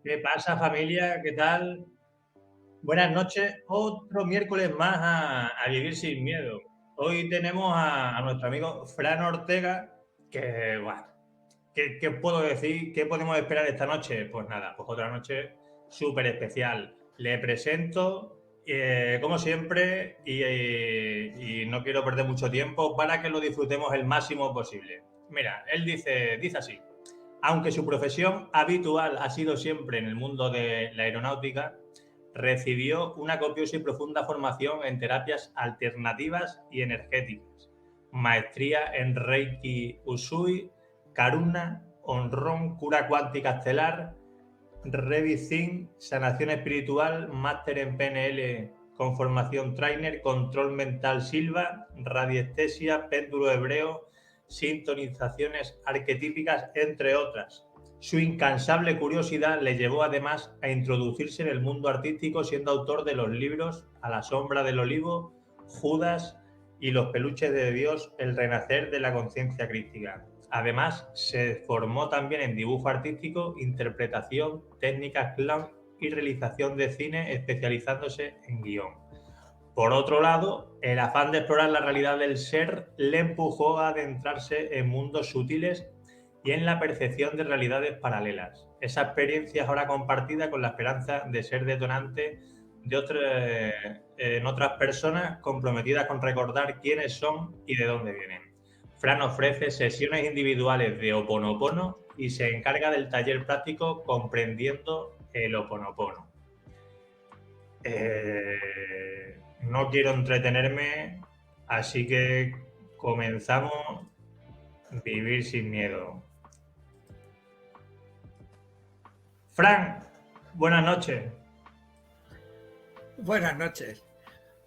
¿Qué pasa, familia? ¿Qué tal? Buenas noches. Otro miércoles más a Vivir sin Miedo. Hoy tenemos a nuestro amigo Fran Ortega, que, buah, ¿qué puedo decir? ¿Qué podemos esperar esta noche? Pues nada, pues otra noche súper especial. Le presento, como siempre, y no quiero perder mucho tiempo para que lo disfrutemos el máximo posible. Mira, él dice así. Aunque su profesión habitual ha sido siempre en el mundo de la aeronáutica, recibió una copiosa y profunda formación en terapias alternativas y energéticas, maestría en Reiki Usui, Karuna, Honrón, cura cuántica estelar, Revicin, sanación espiritual, máster en PNL con formación trainer, control mental Silva, radiestesia, péndulo hebreo, sintonizaciones arquetípicas, entre otras. Su incansable curiosidad le llevó además a introducirse en el mundo artístico, siendo autor de los libros A la sombra del olivo, Judas y Los peluches de Dios, el renacer de la conciencia crística. Además, se formó también en dibujo artístico, interpretación, técnicas clown y realización de cine, especializándose en guión. Por otro lado, el afán de explorar la realidad del ser le empujó a adentrarse en mundos sutiles y en la percepción de realidades paralelas. Esa experiencia es ahora compartida con la esperanza de ser detonante en otras personas comprometidas con recordar quiénes son y de dónde vienen. Fran ofrece sesiones individuales de Ho'oponopono y se encarga del taller práctico Comprendiendo el Ho'oponopono. No quiero entretenerme, así que comenzamos. Vivir sin miedo. Fran, buenas noches. Buenas noches.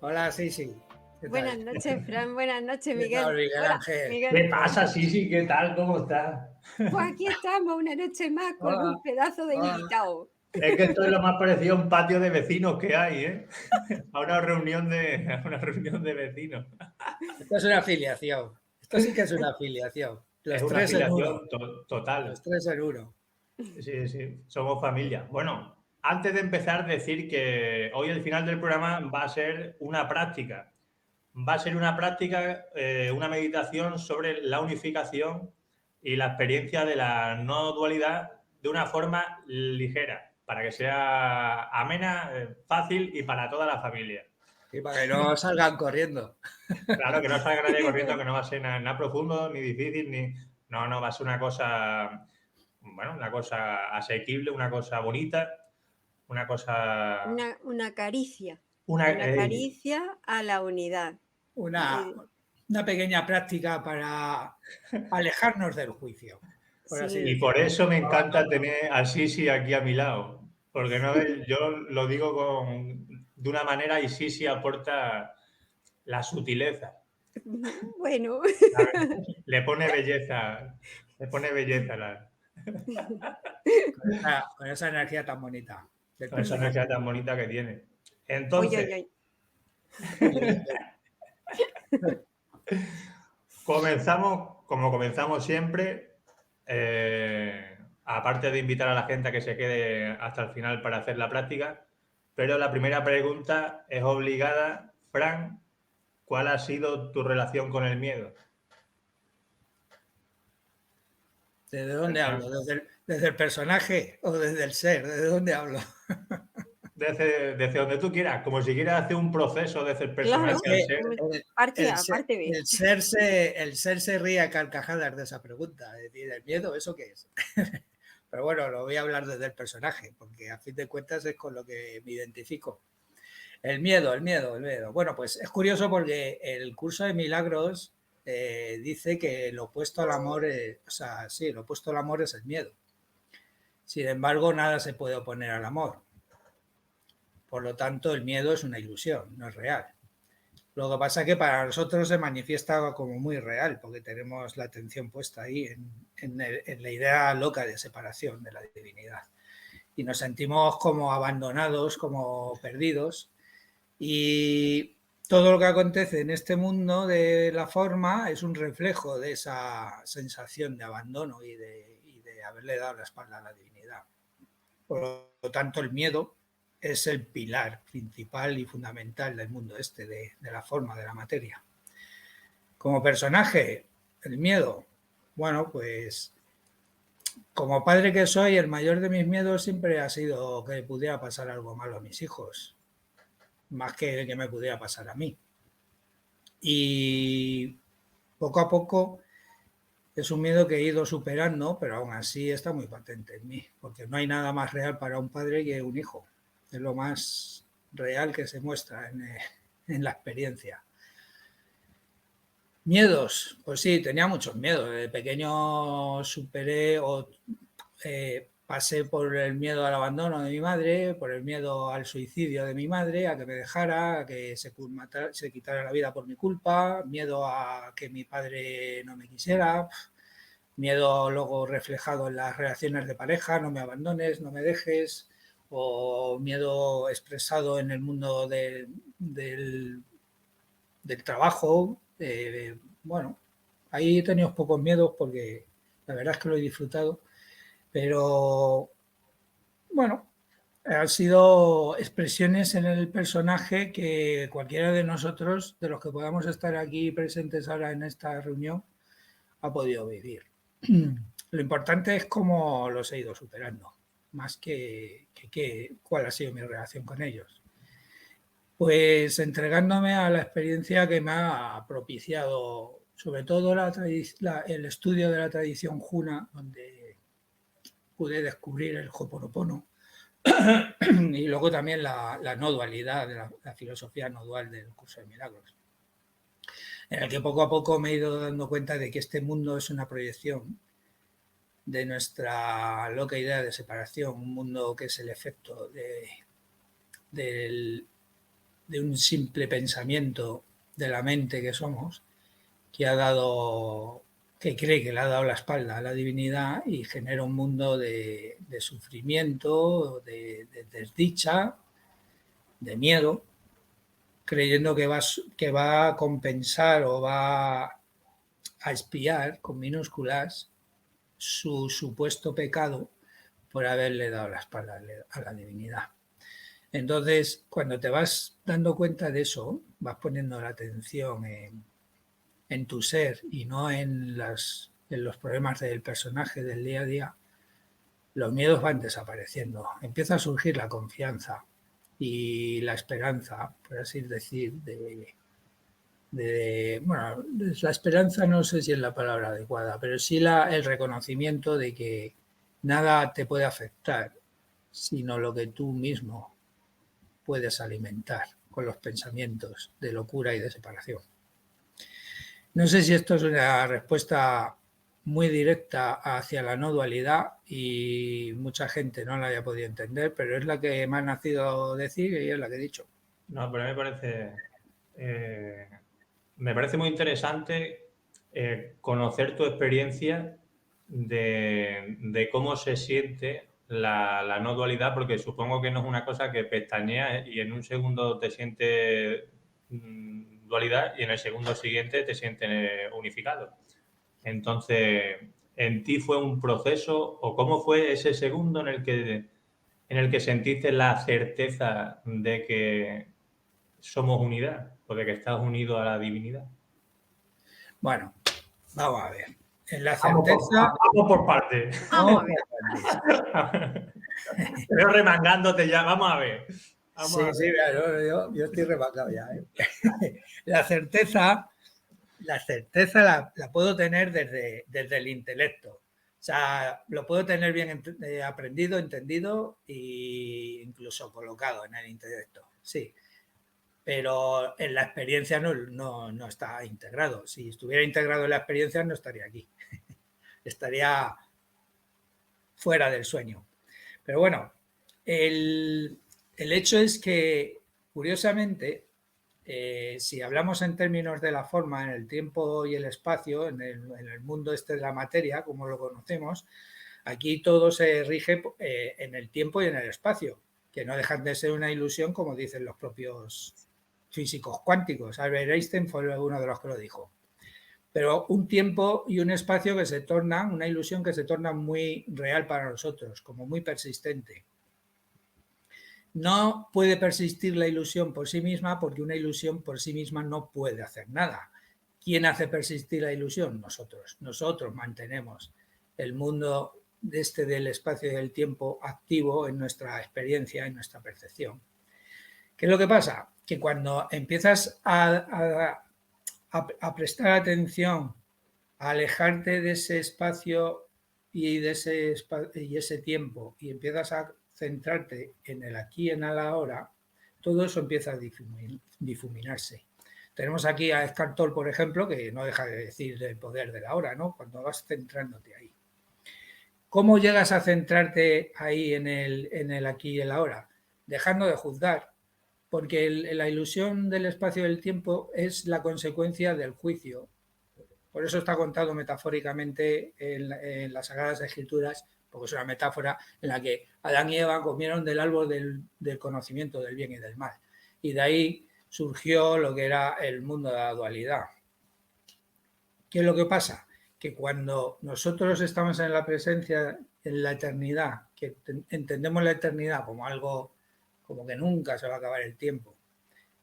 Hola, Sisi. ¿Qué Buenas tal? noches, Fran. Buenas noches, ¿Qué tal, Miguel. Miguel Hola, Ángel? Miguel. ¿Qué pasa, Sisi? ¿Qué tal? ¿Cómo estás? Pues aquí estamos una noche más con Hola, un pedazo de hola. invitado. Es que esto es lo más parecido a un patio de vecinos que hay, ¿eh? A una reunión de vecinos. Esto es una afiliación. Esto sí que es una afiliación. Es Los una tres en uno. afiliación total. Los tres en uno. Sí, sí, somos familia. Bueno, antes de empezar, decir que hoy el final del programa va a ser una práctica. Va a ser una práctica, una meditación sobre la unificación y la experiencia de la no dualidad de una forma ligera, para que sea amena, fácil y para toda la familia. Y para que no salgan corriendo. Claro, que no salga nadie corriendo, que no va a ser nada profundo, ni difícil, ni... No, no, va a ser una cosa, bueno, una cosa asequible, una cosa bonita, una cosa... Una caricia. Una, Una caricia a la unidad. Una, una pequeña práctica para alejarnos del juicio, por así y Sí, por decirlo. eso me encanta tener a Sisi aquí a mi lado, porque no, yo lo digo de una manera y Sisi aporta la sutileza. bueno. ¿Sabes? Le pone belleza Con esa energía tan bonita del con esa personaje. energía tan bonita que tiene. Oye, Entonces, oye, oye. comenzamos, como comenzamos siempre, aparte de invitar a la gente a que se quede hasta el final para hacer la práctica, pero la primera pregunta es obligada. Fran, ¿cuál ha sido tu relación con el miedo? ¿Desde dónde Fran, hablo? ¿Desde el personaje o desde el ser? ¿Desde dónde hablo? desde donde tú quieras, como si quieras hacer un proceso desde el personaje Es Claro. al que ser. Parte A, parte B. el ser se ríe a carcajadas de esa pregunta. Es decir, ¿el miedo eso qué es? Pero bueno, lo voy a hablar desde el personaje, porque a fin de cuentas es con lo que me identifico. El miedo, el miedo, el miedo. Bueno, pues es curioso porque el curso de milagros dice que lo opuesto al amor, o sea, sí, lo opuesto al amor es el miedo. Sin embargo, nada se puede oponer al amor. Por lo tanto, el miedo es una ilusión, no es real. Lo que pasa es que para nosotros se manifiesta como muy real, porque tenemos la atención puesta ahí en la idea loca de separación de la divinidad. Y nos sentimos como abandonados, como perdidos. Y todo lo que acontece en este mundo de la forma es un reflejo de esa sensación de abandono y de haberle dado la espalda a la divinidad. Por lo tanto, el miedo es el pilar principal y fundamental del mundo de la forma, de la materia. Como personaje, el miedo, bueno, pues como padre que soy, el mayor de mis miedos siempre ha sido que pudiera pasar algo malo a mis hijos, más que me pudiera pasar a mí. Y poco a poco es un miedo que he ido superando, pero aún así está muy patente en mí, porque no hay nada más real para un padre que un hijo. Es lo más real que se muestra en la experiencia. Miedos, pues sí, tenía muchos miedos. De pequeño superé o pasé por el miedo al abandono de mi madre, por el miedo al suicidio de mi madre, a que me dejara, a que se quitara la vida por mi culpa, miedo a que mi padre no me quisiera, miedo luego reflejado en las relaciones de pareja, no me abandones, no me dejes, o miedo expresado en el mundo del trabajo. Bueno, ahí he tenido pocos miedos porque la verdad es que lo he disfrutado, pero bueno, han sido expresiones en el personaje que cualquiera de nosotros, de los que podamos estar aquí presentes ahora en esta reunión, ha podido vivir. Lo importante es cómo los he ido superando, más que cuál ha sido mi relación con ellos. Pues entregándome a la experiencia que me ha propiciado, sobre todo el estudio de la tradición juna, donde pude descubrir el Ho'oponopono y luego también la no dualidad, de la filosofía no dual del curso de milagros, en el que poco a poco me he ido dando cuenta de que este mundo es una proyección de nuestra loca idea de separación, un mundo que es el efecto de un simple pensamiento de la mente que somos, que cree que le ha dado la espalda a la divinidad y genera un mundo de sufrimiento, de desdicha, de miedo, creyendo que va a compensar o va a expiar con minúsculas su supuesto pecado por haberle dado la espalda a la divinidad. Entonces, cuando te vas dando cuenta de eso, vas poniendo la atención en tu ser y no en los problemas del personaje del día a día, los miedos van desapareciendo. Empieza a surgir la confianza y la esperanza, por así decir, bueno, la esperanza no sé si es la palabra adecuada, pero sí el reconocimiento de que nada te puede afectar, sino lo que tú mismo puedes alimentar con los pensamientos de locura y de separación. No sé si esto es una respuesta muy directa hacia la no dualidad y mucha gente no la haya podido entender, pero es la que me ha nacido decir y es la que he dicho. No, pero me parece muy interesante conocer tu experiencia de cómo se siente la no dualidad, porque supongo que no es una cosa que pestañeas y en un segundo te sientes dualidad y en el segundo siguiente te sientes unificado. Entonces, ¿en ti fue un proceso o cómo fue ese segundo en el que sentiste la certeza de que somos unidad o de que estás unido a la divinidad? Bueno, vamos a ver. En la certeza... Vamos por partes. Vamos a ver. Te veo remangándote ya. Vamos a ver. Sí, claro, yo estoy remangado ya. La certeza la puedo tener desde el intelecto. O sea, lo puedo tener bien aprendido, entendido e incluso colocado en el intelecto. Sí. Pero en la experiencia no está integrado. Si estuviera integrado en la experiencia no estaría aquí. Estaría fuera del sueño. Pero bueno, el hecho es que, curiosamente, si hablamos en términos de la forma, en el tiempo y el espacio, en el mundo de la materia, como lo conocemos, aquí todo se rige en el tiempo y en el espacio, que no dejan de ser una ilusión, como dicen los propios físicos cuánticos. Albert Einstein fue uno de los que lo dijo. Pero un tiempo y un espacio que se tornan, una ilusión que se torna muy real para nosotros, como muy persistente. no puede persistir la ilusión por sí misma porque una ilusión por sí misma no puede hacer nada. ¿Quién hace persistir la ilusión? Nosotros. Nosotros mantenemos el mundo del espacio y del tiempo activo en nuestra experiencia, en nuestra percepción. ¿Qué es lo que pasa? Que cuando empiezas a prestar atención, a alejarte de ese espacio y de ese tiempo y empiezas a centrarte en el aquí y en el ahora, todo eso empieza a difuminarse. Tenemos aquí a Eckhart Tolle, por ejemplo, que no deja de decir el poder de la hora, ¿no? Cuando vas centrándote ahí. ¿Cómo llegas a centrarte ahí en el aquí y el ahora? Dejando de juzgar, porque la ilusión del espacio y del tiempo es la consecuencia del juicio. Por eso está contado metafóricamente en las Sagradas Escrituras, porque es una metáfora en la que Adán y Eva comieron del árbol del conocimiento del bien y del mal. Y de ahí surgió lo que era el mundo de la dualidad. ¿Qué es lo que pasa? Que cuando nosotros estamos en la presencia, en la eternidad, que entendemos la eternidad como algo como que nunca se va a acabar el tiempo,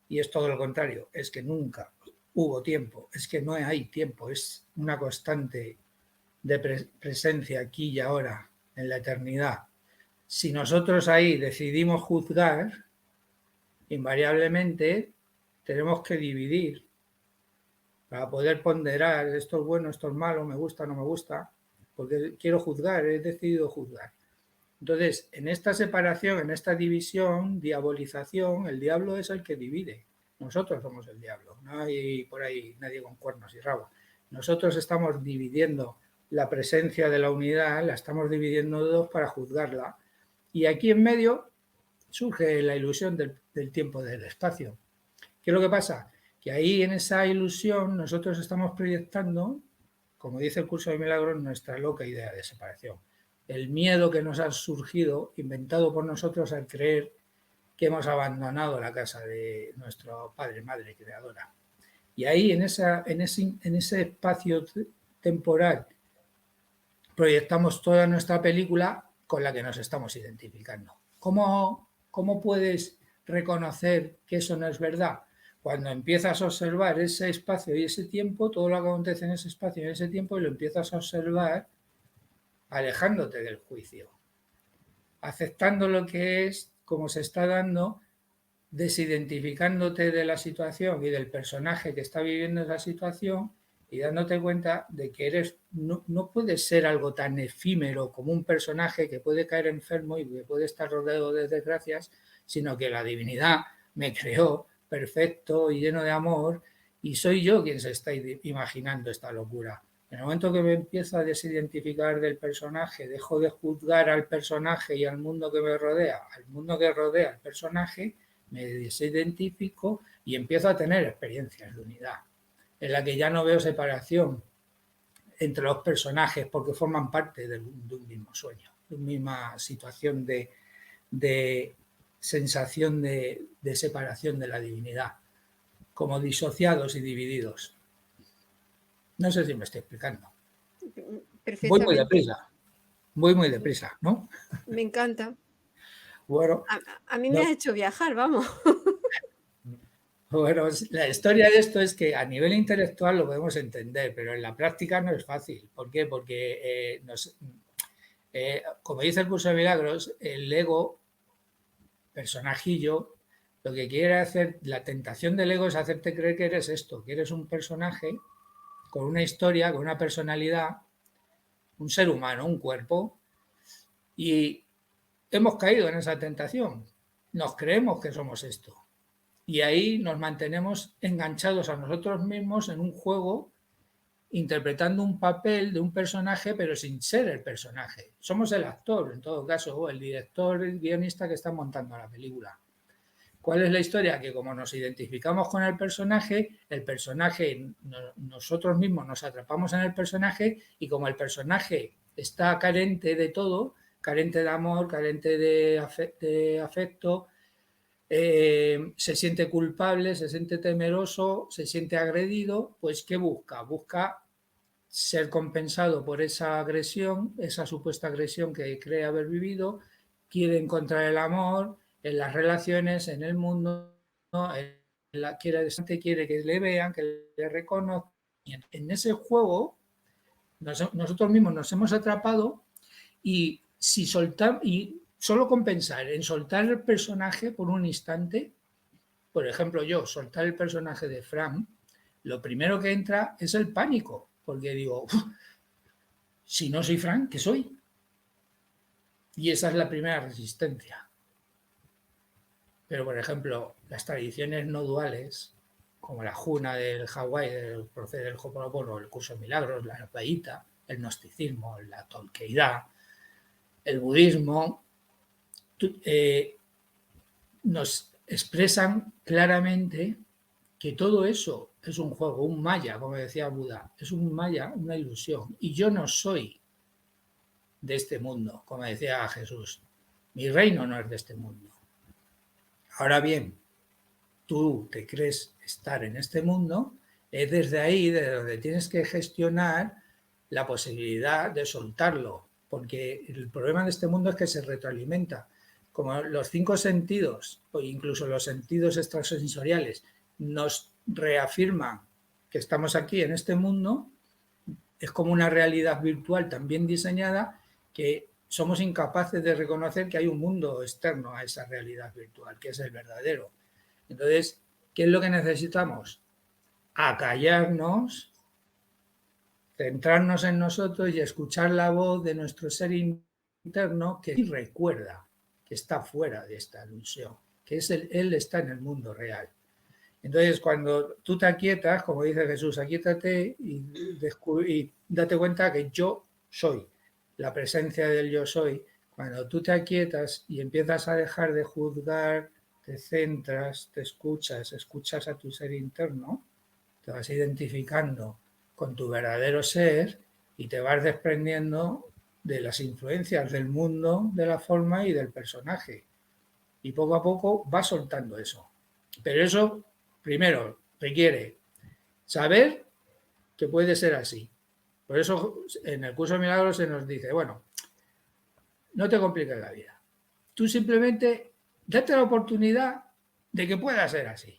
y es todo lo contrario, es que nunca hubo tiempo, es que no hay tiempo, es una constante de presencia aquí y ahora, en la eternidad. Si nosotros ahí decidimos juzgar, invariablemente tenemos que dividir para poder ponderar esto es bueno, esto es malo, me gusta, no me gusta, porque quiero juzgar, he decidido juzgar. Entonces, en esta separación, en esta división, diabolización, el diablo es el que divide. Nosotros somos el diablo, no hay por ahí nadie con cuernos y rabo. Nosotros estamos dividiendo la presencia de la unidad, la estamos dividiendo en dos para juzgarla. Y aquí en medio surge la ilusión del tiempo y del espacio. ¿Qué es lo que pasa? Que ahí en esa ilusión nosotros estamos proyectando, como dice el curso de milagros, nuestra loca idea de separación. El miedo que nos ha surgido, inventado por nosotros al creer que hemos abandonado la casa de nuestro padre, madre, creadora. Y ahí en ese espacio temporal proyectamos toda nuestra película con la que nos estamos identificando. ¿Cómo puedes reconocer que eso no es verdad? Cuando empiezas a observar ese espacio y ese tiempo, todo lo que acontece en ese espacio y en ese tiempo, y lo empiezas a observar alejándote del juicio, aceptando lo que es, como se está dando, desidentificándote de la situación y del personaje que está viviendo esa situación y dándote cuenta de que no puedes ser algo tan efímero como un personaje que puede caer enfermo y que puede estar rodeado de desgracias, sino que la divinidad me creó perfecto y lleno de amor y soy yo quien se está imaginando esta locura. En el momento que me empiezo a desidentificar del personaje, dejo de juzgar al personaje y al mundo que me rodea, al mundo que rodea al personaje, me desidentifico y empiezo a tener experiencias de unidad, en la que ya no veo separación entre los personajes porque forman parte de un mismo sueño, de una misma situación de sensación de separación de la divinidad, como disociados y divididos. No sé si me estoy explicando. Voy muy deprisa, ¿no? Me encanta. Bueno, a mí me has hecho viajar, vamos. Bueno, la historia de esto es que a nivel intelectual lo podemos entender, pero en la práctica no es fácil. ¿Por qué? Porque, como dice el curso de milagros, el ego, personajillo, lo que quiere hacer, la tentación del ego es hacerte creer que eres esto, que eres un personaje con una historia, con una personalidad, un ser humano, un cuerpo, y hemos caído en esa tentación. Nos creemos que somos esto. Y ahí nos mantenemos enganchados a nosotros mismos en un juego, interpretando un papel de un personaje, pero sin ser el personaje. Somos el actor, en todo caso, o el director, el guionista que está montando la película. ¿Cuál es la historia? Que como nos identificamos con el personaje, nosotros mismos nos atrapamos en el personaje y como el personaje está carente de todo, carente de amor, carente de afecto, se siente culpable, se siente temeroso, se siente agredido, pues ¿qué busca? Busca ser compensado por esa agresión, esa supuesta agresión que cree haber vivido, quiere encontrar el amor, en las relaciones, en el mundo, ¿no? Quiere que le vean, que le reconozcan. En ese juego nosotros mismos nos hemos atrapado y si soltar, y solo con pensar en soltar el personaje por un instante, por ejemplo yo, soltar el personaje de Fran, lo primero que entra es el pánico, porque digo, si no soy Fran, ¿qué soy? Y esa es la primera resistencia. Pero, por ejemplo, las tradiciones no duales, como la Juna del Hawái, del proceder del Ho'oponopono, el curso de milagros, la Advaita, el gnosticismo, la Tolkeidad, el budismo, nos expresan claramente que todo eso es un juego, un maya, como decía Buda, es un maya, una ilusión. Y yo no soy de este mundo, como decía Jesús. Mi reino no es de este mundo. Ahora bien, tú te crees estar en este mundo, es desde ahí de donde tienes que gestionar la posibilidad de soltarlo, porque el problema de este mundo es que se retroalimenta. Como los 5 sentidos, o incluso los sentidos extrasensoriales, nos reafirman que estamos aquí en este mundo, es como una realidad virtual tan bien diseñada que somos incapaces de reconocer que hay un mundo externo a esa realidad virtual, que es el verdadero. Entonces, ¿qué es lo que necesitamos? Acallarnos, centrarnos en nosotros y escuchar la voz de nuestro ser interno que recuerda que está fuera de esta ilusión, que es él está en el mundo real. Entonces, cuando tú te aquietas, como dice Jesús, aquíétate y date cuenta que yo soy, la presencia del yo soy. Cuando tú te aquietas y empiezas a dejar de juzgar, te centras, te escuchas a tu ser interno, te vas identificando con tu verdadero ser y te vas desprendiendo de las influencias del mundo, de la forma y del personaje. Y poco a poco vas soltando eso. Pero eso, primero, requiere saber que puede ser así. Por eso en el curso de milagros se nos dice, bueno, no te compliques la vida. Tú simplemente date la oportunidad de que pueda ser así.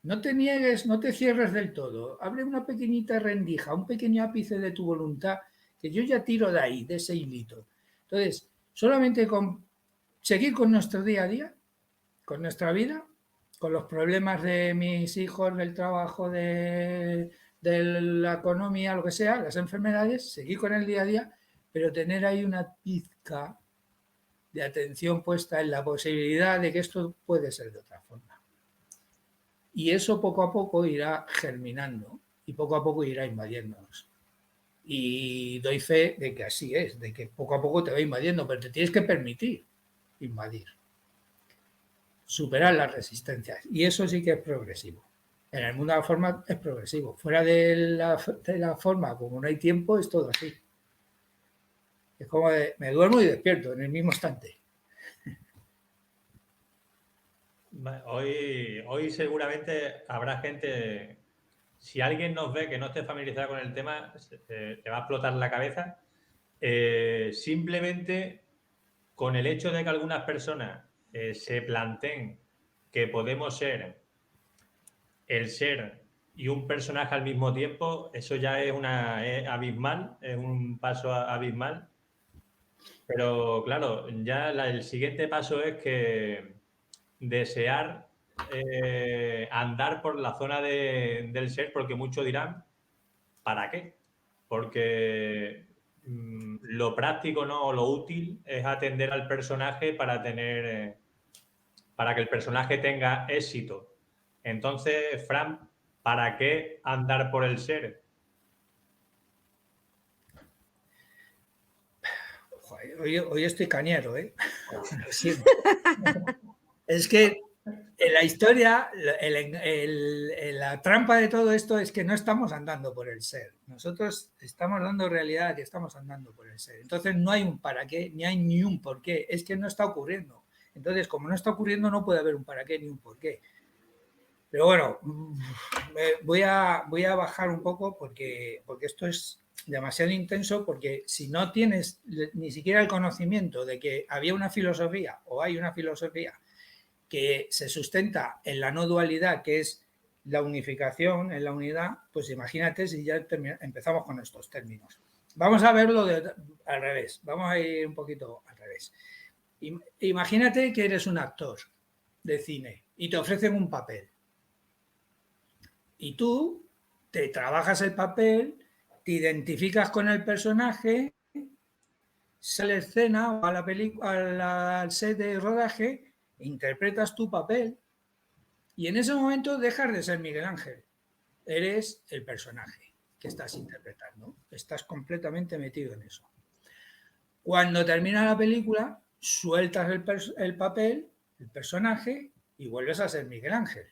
No te niegues, no te cierres del todo. Abre una pequeñita rendija, un pequeño ápice de tu voluntad, que yo ya tiro de ahí, de ese hilito. Entonces, solamente con seguir con nuestro día a día, con nuestra vida, con los problemas de mis hijos, del trabajo, de la economía, lo que sea, las enfermedades, seguir con el día a día, pero tener ahí una pizca de atención puesta en la posibilidad de que esto puede ser de otra forma. Y eso poco a poco irá germinando y poco a poco irá invadiéndonos. Y doy fe de que así es, de que poco a poco te va invadiendo, pero te tienes que permitir invadir, superar las resistencias. Y eso sí que es progresivo. En el mundo de la forma es progresivo. Fuera de la forma, como no hay tiempo, es todo así. Es como me duermo y despierto en el mismo instante. Hoy seguramente habrá gente, si alguien nos ve que no esté familiarizado con el tema, te va a explotar la cabeza. Simplemente con el hecho de que algunas personas se planteen que podemos ser el ser y un personaje al mismo tiempo, eso ya es abismal, es un paso abismal. Pero claro, ya el siguiente paso es que desear andar por la zona del ser, porque muchos dirán, ¿para qué? Porque lo práctico, ¿no? O lo útil es atender al personaje para que el personaje tenga éxito. Entonces, Fran, ¿para qué andar por el ser? Joder, hoy estoy cañero, ¿eh? Lo siento. Es que en la historia, la trampa de todo esto es que no estamos andando por el ser. Nosotros estamos dando realidad que estamos andando por el ser. Entonces no hay un para qué, ni hay ni un por qué. Es que no está ocurriendo. Entonces, como no está ocurriendo, no puede haber un para qué ni un por qué. Pero bueno, voy a bajar un poco porque esto es demasiado intenso, porque si no tienes ni siquiera el conocimiento de que había una filosofía o hay una filosofía que se sustenta en la no dualidad, que es la unificación, en la unidad, pues imagínate si ya empezamos con estos términos. Vamos a verlo al revés, vamos a ir un poquito al revés. Imagínate que eres un actor de cine y te ofrecen un papel. Y tú te trabajas el papel, te identificas con el personaje, sale a escena o a la película, al set de rodaje, interpretas tu papel y en ese momento dejas de ser Miguel Ángel. Eres el personaje que estás interpretando. Estás completamente metido en eso. Cuando termina la película, sueltas el papel, el personaje, y vuelves a ser Miguel Ángel.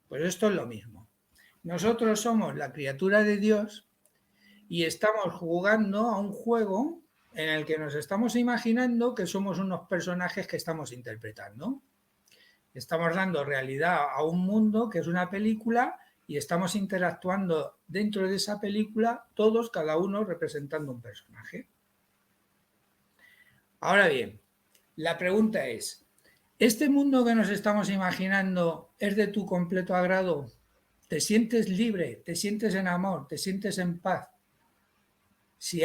Pues esto es lo mismo. Nosotros somos la criatura de Dios y estamos jugando a un juego en el que nos estamos imaginando que somos unos personajes que estamos interpretando. Estamos dando realidad a un mundo que es una película y estamos interactuando dentro de esa película, todos, cada uno representando un personaje. Ahora bien, la pregunta es, ¿este mundo que nos estamos imaginando es de tu completo agrado? ¿Te sientes libre? ¿Te sientes en amor? ¿Te sientes en paz? Si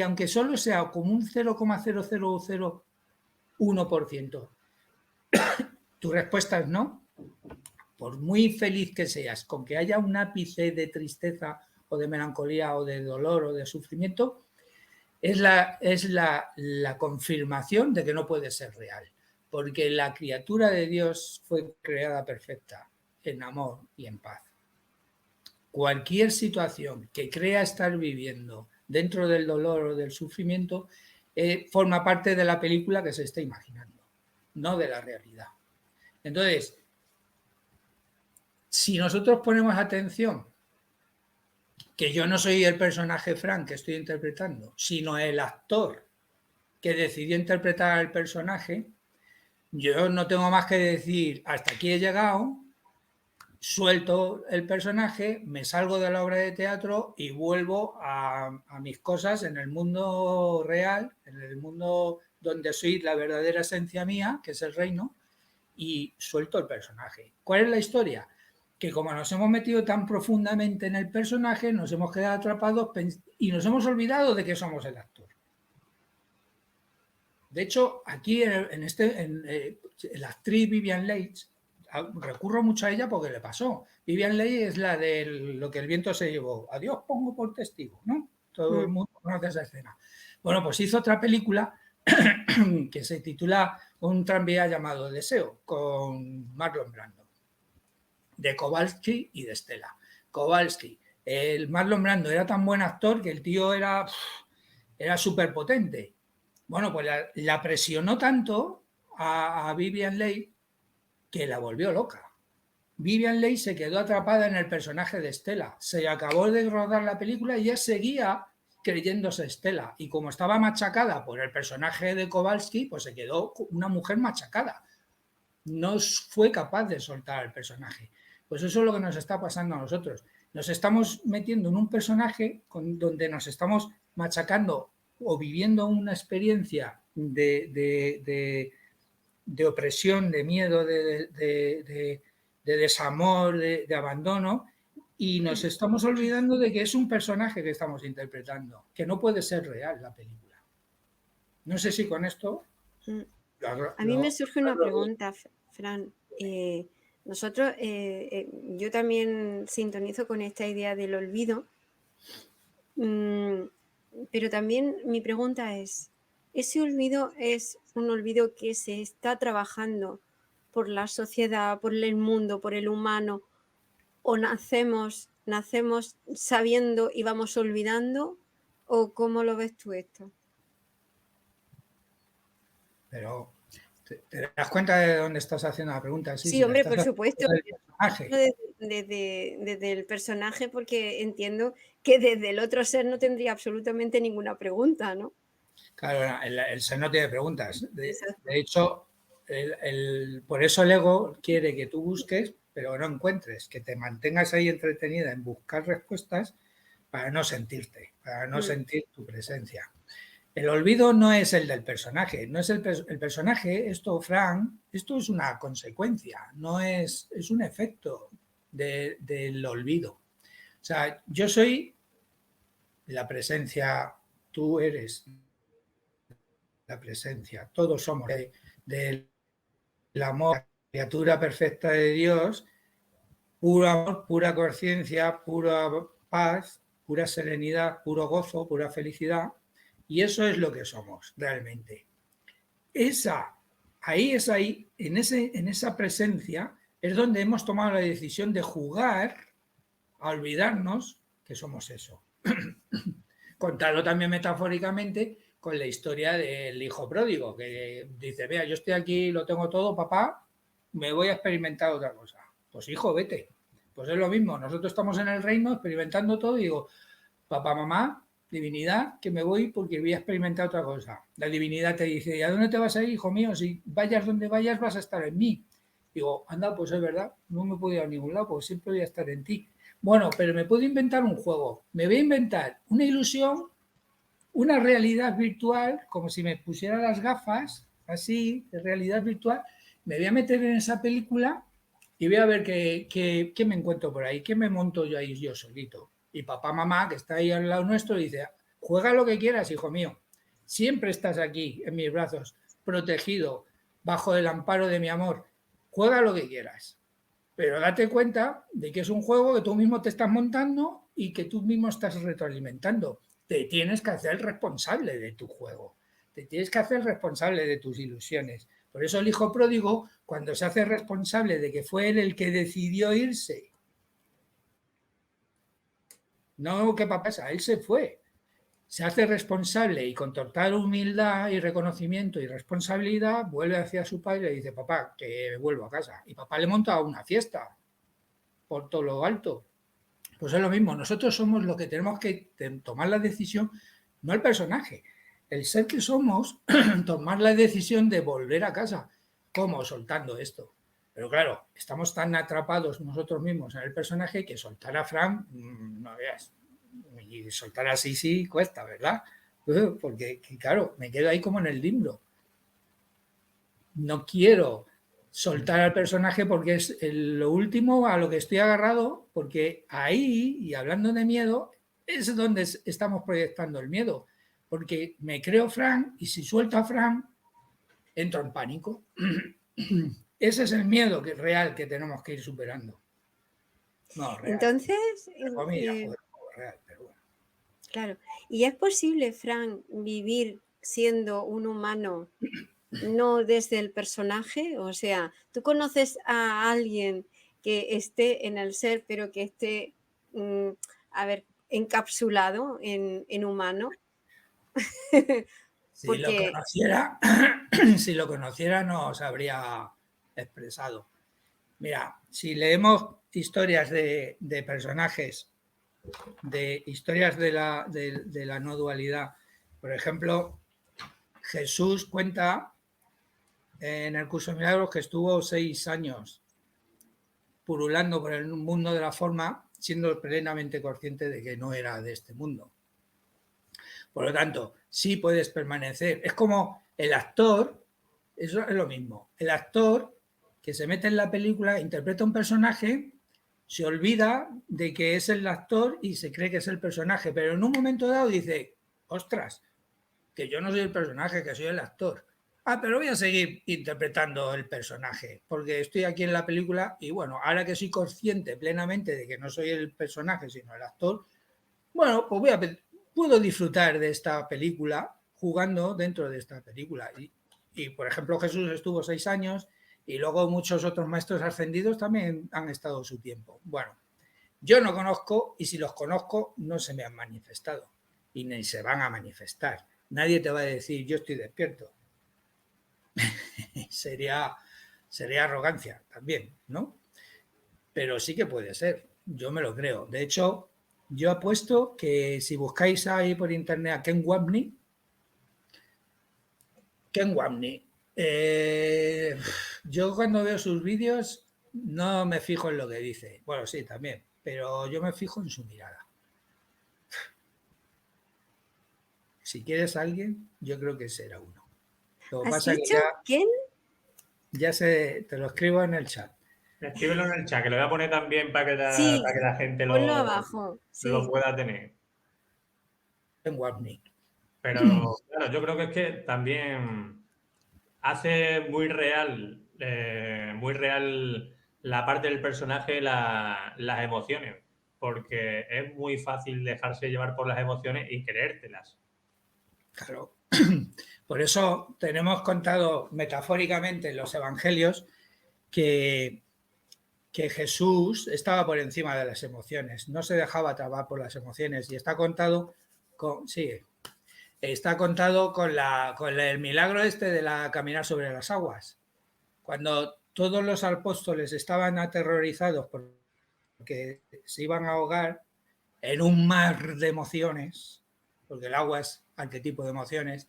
aunque solo sea como un 0,0001%, tu respuesta es no, por muy feliz que seas, con que haya un ápice de tristeza o de melancolía o de dolor o de sufrimiento, es la confirmación de que no puede ser real, porque la criatura de Dios fue creada perfecta, en amor y en paz. Cualquier situación que crea estar viviendo dentro del dolor o del sufrimiento forma parte de la película que se está imaginando, no de la realidad. Entonces, si nosotros ponemos atención, que yo no soy el personaje Frank que estoy interpretando, sino el actor que decidió interpretar al personaje, yo no tengo más que decir, hasta aquí he llegado, suelto el personaje, me salgo de la obra de teatro y vuelvo a mis cosas en el mundo real, en el mundo donde soy la verdadera esencia mía, que es el reino, y suelto el personaje. ¿Cuál es la historia? Que como nos hemos metido tan profundamente en el personaje, nos hemos quedado atrapados y nos hemos olvidado de que somos el actor. De hecho, aquí la actriz Vivien Leigh, recurro mucho a ella porque le pasó. Vivien Leigh es la de Lo que el viento se llevó. A Dios pongo por testigo, ¿no? Todo el mundo conoce esa escena. Bueno, pues hizo otra película que se titula Un tranvía llamado Deseo, con Marlon Brando, de Kowalski y de Stella. Kowalski, el Marlon Brando era tan buen actor que el tío era súper potente. Bueno, pues la presionó tanto a Vivien Leigh que la volvió loca. Vivien Leigh se quedó atrapada en el personaje de Stella. Se acabó de rodar la película y ella seguía creyéndose Stella. Y como estaba machacada por el personaje de Kowalski, pues se quedó una mujer machacada. No fue capaz de soltar al personaje. Pues eso es lo que nos está pasando a nosotros. Nos estamos metiendo en un personaje donde nos estamos machacando o viviendo una experiencia de opresión, de miedo, de desamor, de abandono, y nos estamos olvidando de que es un personaje que estamos interpretando, que no puede ser real la película. No sé si con esto... A mí me surge una pregunta, Fran. Nosotros, yo también sintonizo con esta idea del olvido, pero también mi pregunta es, ¿ese olvido es un olvido que se está trabajando por la sociedad, por el mundo, por el humano, o nacemos sabiendo y vamos olvidando? ¿O cómo lo ves tú esto? Pero ¿te das cuenta de dónde estás haciendo la pregunta? Sí, hombre, por supuesto. Desde el personaje, porque entiendo que desde el otro ser no tendría absolutamente ninguna pregunta, ¿no? Claro, el ser no tiene preguntas. De hecho, por eso el ego quiere que tú busques, pero no encuentres, que te mantengas ahí entretenida en buscar respuestas para no sentirte, para no sentir tu presencia. El olvido no es el del personaje, no es el personaje, esto, Fran, esto es una consecuencia, no es un efecto del olvido. O sea, yo soy la presencia, tú eres la presencia, todos somos del amor, criatura perfecta de Dios, puro amor, pura conciencia, pura paz, pura serenidad, puro gozo, pura felicidad, y eso es lo que somos realmente. Ahí, en esa presencia, es donde hemos tomado la decisión de jugar a olvidarnos que somos eso. Contado también metafóricamente con la historia del hijo pródigo, que dice, vea, yo estoy aquí, lo tengo todo, papá, me voy a experimentar otra cosa. Pues hijo, vete. Pues es lo mismo, nosotros estamos en el reino experimentando todo y digo, papá, mamá, divinidad, que me voy porque voy a experimentar otra cosa. La divinidad te dice, ¿y a dónde te vas a ir, hijo mío? Si vayas donde vayas vas a estar en mí. Digo, anda, pues es verdad, no me puedo ir a ningún lado, porque siempre voy a estar en ti. Bueno, pero me puedo inventar un juego, me voy a inventar una ilusión, una realidad virtual, como si me pusiera las gafas, así, de realidad virtual, me voy a meter en esa película y voy a ver qué me encuentro por ahí, qué me monto yo ahí yo solito. Y papá, mamá, que está ahí al lado nuestro, dice, juega lo que quieras, hijo mío, siempre estás aquí, en mis brazos, protegido, bajo el amparo de mi amor, juega lo que quieras. Pero date cuenta de que es un juego que tú mismo te estás montando y que tú mismo estás retroalimentando. Te tienes que hacer responsable de tu juego. Te tienes que hacer responsable de tus ilusiones. Por eso el hijo pródigo, cuando se hace responsable de que fue él el que decidió irse, no, ¿qué pasa? Él se fue. Se hace responsable y con total humildad y reconocimiento y responsabilidad vuelve hacia su padre y dice, papá, que vuelvo a casa. Y papá le monta una fiesta por todo lo alto. Pues es lo mismo, nosotros somos los que tenemos que tomar la decisión, no el personaje, el ser que somos, tomar la decisión de volver a casa. ¿Cómo? Soltando esto. Pero claro, estamos tan atrapados nosotros mismos en el personaje que soltar a Fran, no veas, y soltar a Sisi cuesta, ¿verdad? Porque, claro, me quedo ahí como en el limbo. No quiero soltar al personaje porque es lo último a lo que estoy agarrado, porque ahí, y hablando de miedo, es donde estamos proyectando el miedo, porque me creo Fran y si suelto a Fran, entro en pánico. Ese es el miedo real que tenemos que ir superando. No, real. Entonces, Real, pero bueno. Claro, ¿y es posible, Fran, vivir siendo un humano no desde el personaje? O sea, ¿tú conoces a alguien que esté en el ser, pero que esté, encapsulado en humano? Si lo Porque, conociera, si lo conociera no os habría expresado. Mira, si leemos historias de personajes, de historias de la no dualidad, por ejemplo, Jesús cuenta en el curso de milagros que estuvo 6 años pululando por el mundo de la forma, siendo plenamente consciente de que no era de este mundo. Por lo tanto, sí puedes permanecer. Es como el actor, eso es lo mismo. El actor que se mete en la película, interpreta un personaje, se olvida de que es el actor y se cree que es el personaje, pero en un momento dado dice, ostras, que yo no soy el personaje, que soy el actor. Ah, pero voy a seguir interpretando el personaje, porque estoy aquí en la película y bueno, ahora que soy consciente plenamente de que no soy el personaje, sino el actor, bueno, pues puedo disfrutar de esta película jugando dentro de esta película. Y por ejemplo, Jesús estuvo 6 años y luego muchos otros maestros ascendidos también han estado su tiempo. Bueno, yo no conozco y si los conozco no se me han manifestado y ni se van a manifestar. Nadie te va a decir yo estoy despierto. sería arrogancia también, ¿no? Pero sí que puede ser, yo me lo creo. De hecho, yo apuesto que si buscáis ahí por internet a Ken Wapnick, yo cuando veo sus vídeos no me fijo en lo que dice. Bueno, sí, también, pero yo me fijo en su mirada. si quieres a alguien, yo creo que será uno. Lo que ¿Has pasa es que dicho quién? ya te lo escribo en el chat. Escríbelo en el chat, que lo voy a poner también Sí, para que la gente ponlo abajo. lo Sí. pueda tener. En Wapnik. Pero claro, yo creo que es que también hace muy real la parte del personaje, las emociones, porque es muy fácil dejarse llevar por las emociones y creértelas. Claro. Por eso tenemos contado metafóricamente en los evangelios que Jesús estaba por encima de las emociones, no se dejaba atrapar por las emociones y está contado con el milagro este de caminar sobre las aguas. Cuando todos los apóstoles estaban aterrorizados porque se iban a ahogar en un mar de emociones, porque el agua es arquetipo de emociones,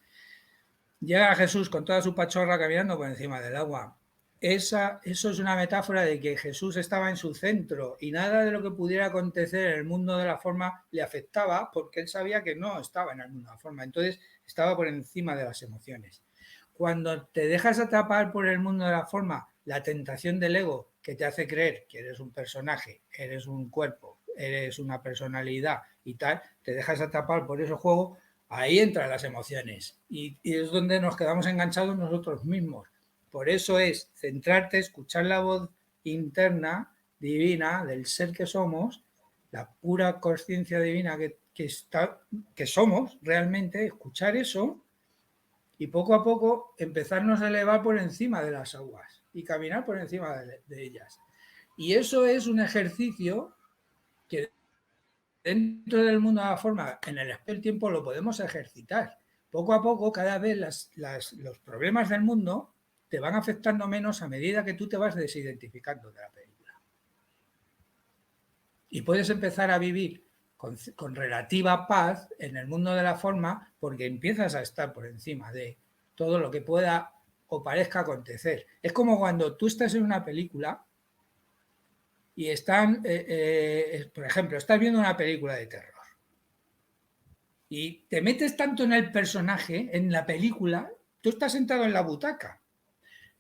llega Jesús con toda su pachorra caminando por encima del agua. Eso es una metáfora de que Jesús estaba en su centro y nada de lo que pudiera acontecer en el mundo de la forma le afectaba porque él sabía que no estaba en el mundo de la forma. Entonces estaba por encima de las emociones. Cuando te dejas atrapar por el mundo de la forma, la tentación del ego que te hace creer que eres un personaje, eres un cuerpo, eres una personalidad y tal, te dejas atrapar por ese juego, ahí entran las emociones y es donde nos quedamos enganchados nosotros mismos. Por eso es centrarte, escuchar la voz interna, divina, del ser que somos, la pura conciencia divina que somos realmente, escuchar eso y poco a poco empezarnos a elevar por encima de las aguas y caminar por encima de ellas. Y eso es un ejercicio que dentro del mundo de la forma, en el espacio del tiempo, lo podemos ejercitar. Poco a poco, cada vez los problemas del mundo te van afectando menos a medida que tú te vas desidentificando de la película. Y puedes empezar a vivir con relativa paz en el mundo de la forma porque empiezas a estar por encima de todo lo que pueda o parezca acontecer. Es como cuando tú estás en una película y por ejemplo, estás viendo una película de terror y te metes tanto en el personaje, en la película, tú estás sentado en la butaca,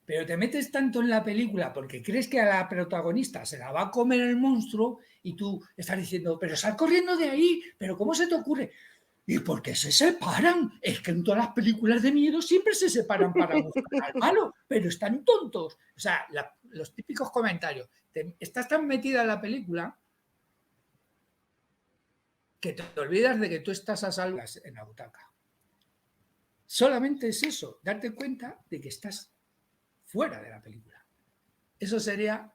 pero te metes tanto en la película porque crees que a la protagonista se la va a comer el monstruo y tú estás diciendo, pero sal corriendo de ahí, pero ¿cómo se te ocurre? ¿Y por qué se separan? Es que en todas las películas de miedo siempre se separan para buscar al malo, pero están tontos. O sea, los típicos comentarios. Estás tan metida en la película que te olvidas de que tú estás a salvo en la butaca. Solamente es eso, darte cuenta de que estás fuera de la película. Eso sería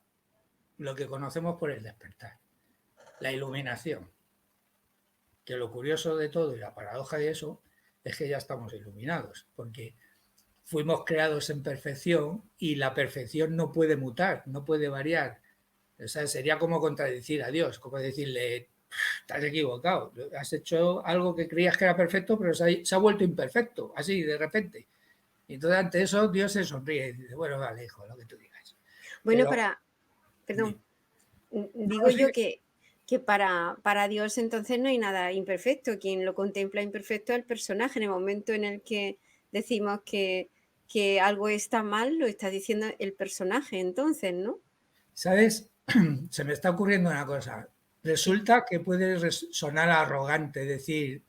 lo que conocemos por el despertar, la iluminación. Que lo curioso de todo y la paradoja de eso es que ya estamos iluminados, porque fuimos creados en perfección y la perfección no puede mutar, no puede variar. O sea, sería como contradecir a Dios, como decirle, estás equivocado, has hecho algo que creías que era perfecto, pero se ha vuelto imperfecto, así de repente. Y entonces ante eso Dios se sonríe y dice, bueno, vale, hijo, lo que tú digas. Bueno, Pero, perdón, digo no, sí, yo que para Dios entonces no hay nada imperfecto. Quien lo contempla imperfecto es el personaje. En el momento en el que decimos que algo está mal, lo está diciendo el personaje entonces, ¿no? ¿sabes? Se me está ocurriendo una cosa. Resulta que puede sonar arrogante decir,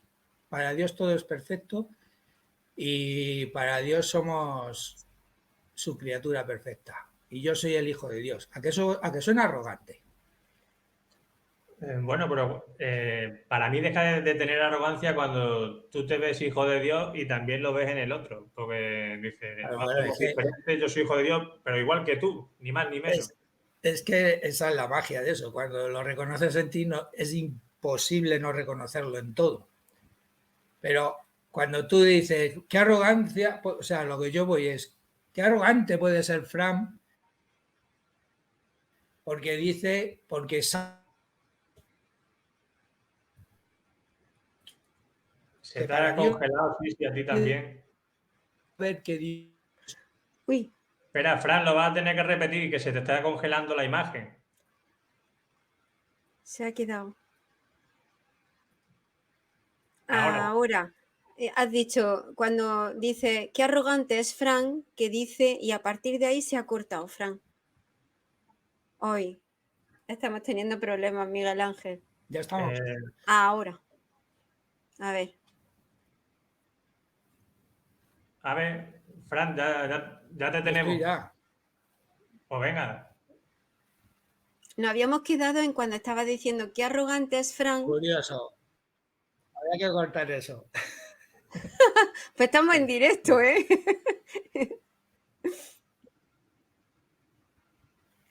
para Dios todo es perfecto y para Dios somos su criatura perfecta. Y yo soy el hijo de Dios. ¿A que suena arrogante? Bueno, pero para mí deja de tener arrogancia cuando tú te ves hijo de Dios y también lo ves en el otro. Porque dices, Claro, "Ah, bueno, somos diferentes, yo soy hijo de Dios, pero igual que tú, ni más ni menos". es que esa es la magia de eso. Cuando lo reconoces en ti, es imposible no reconocerlo en todo. Pero cuando tú dices, qué arrogancia, o sea, lo que yo voy es, qué arrogante puede ser Fran porque Se que te para ha Dios congelado, sí, sí, a ti también. ver que Dios, Uy, Espera, Fran, lo vas a tener que repetir, que se te está congelando la imagen. se ha quedado. Ahora, Ahora, has dicho, cuando dice, qué arrogante es Fran, que dice, y a partir de ahí se ha cortado Fran. Hoy estamos teniendo problemas, Miguel Ángel. Ya estamos. Ahora. A ver. A ver, Fran, ya te tenemos. Estoy ya. Pues venga. Nos habíamos quedado en cuando estaba diciendo qué arrogante es Fran. Curioso. Habría que cortar eso. Pues estamos en directo, ¿eh?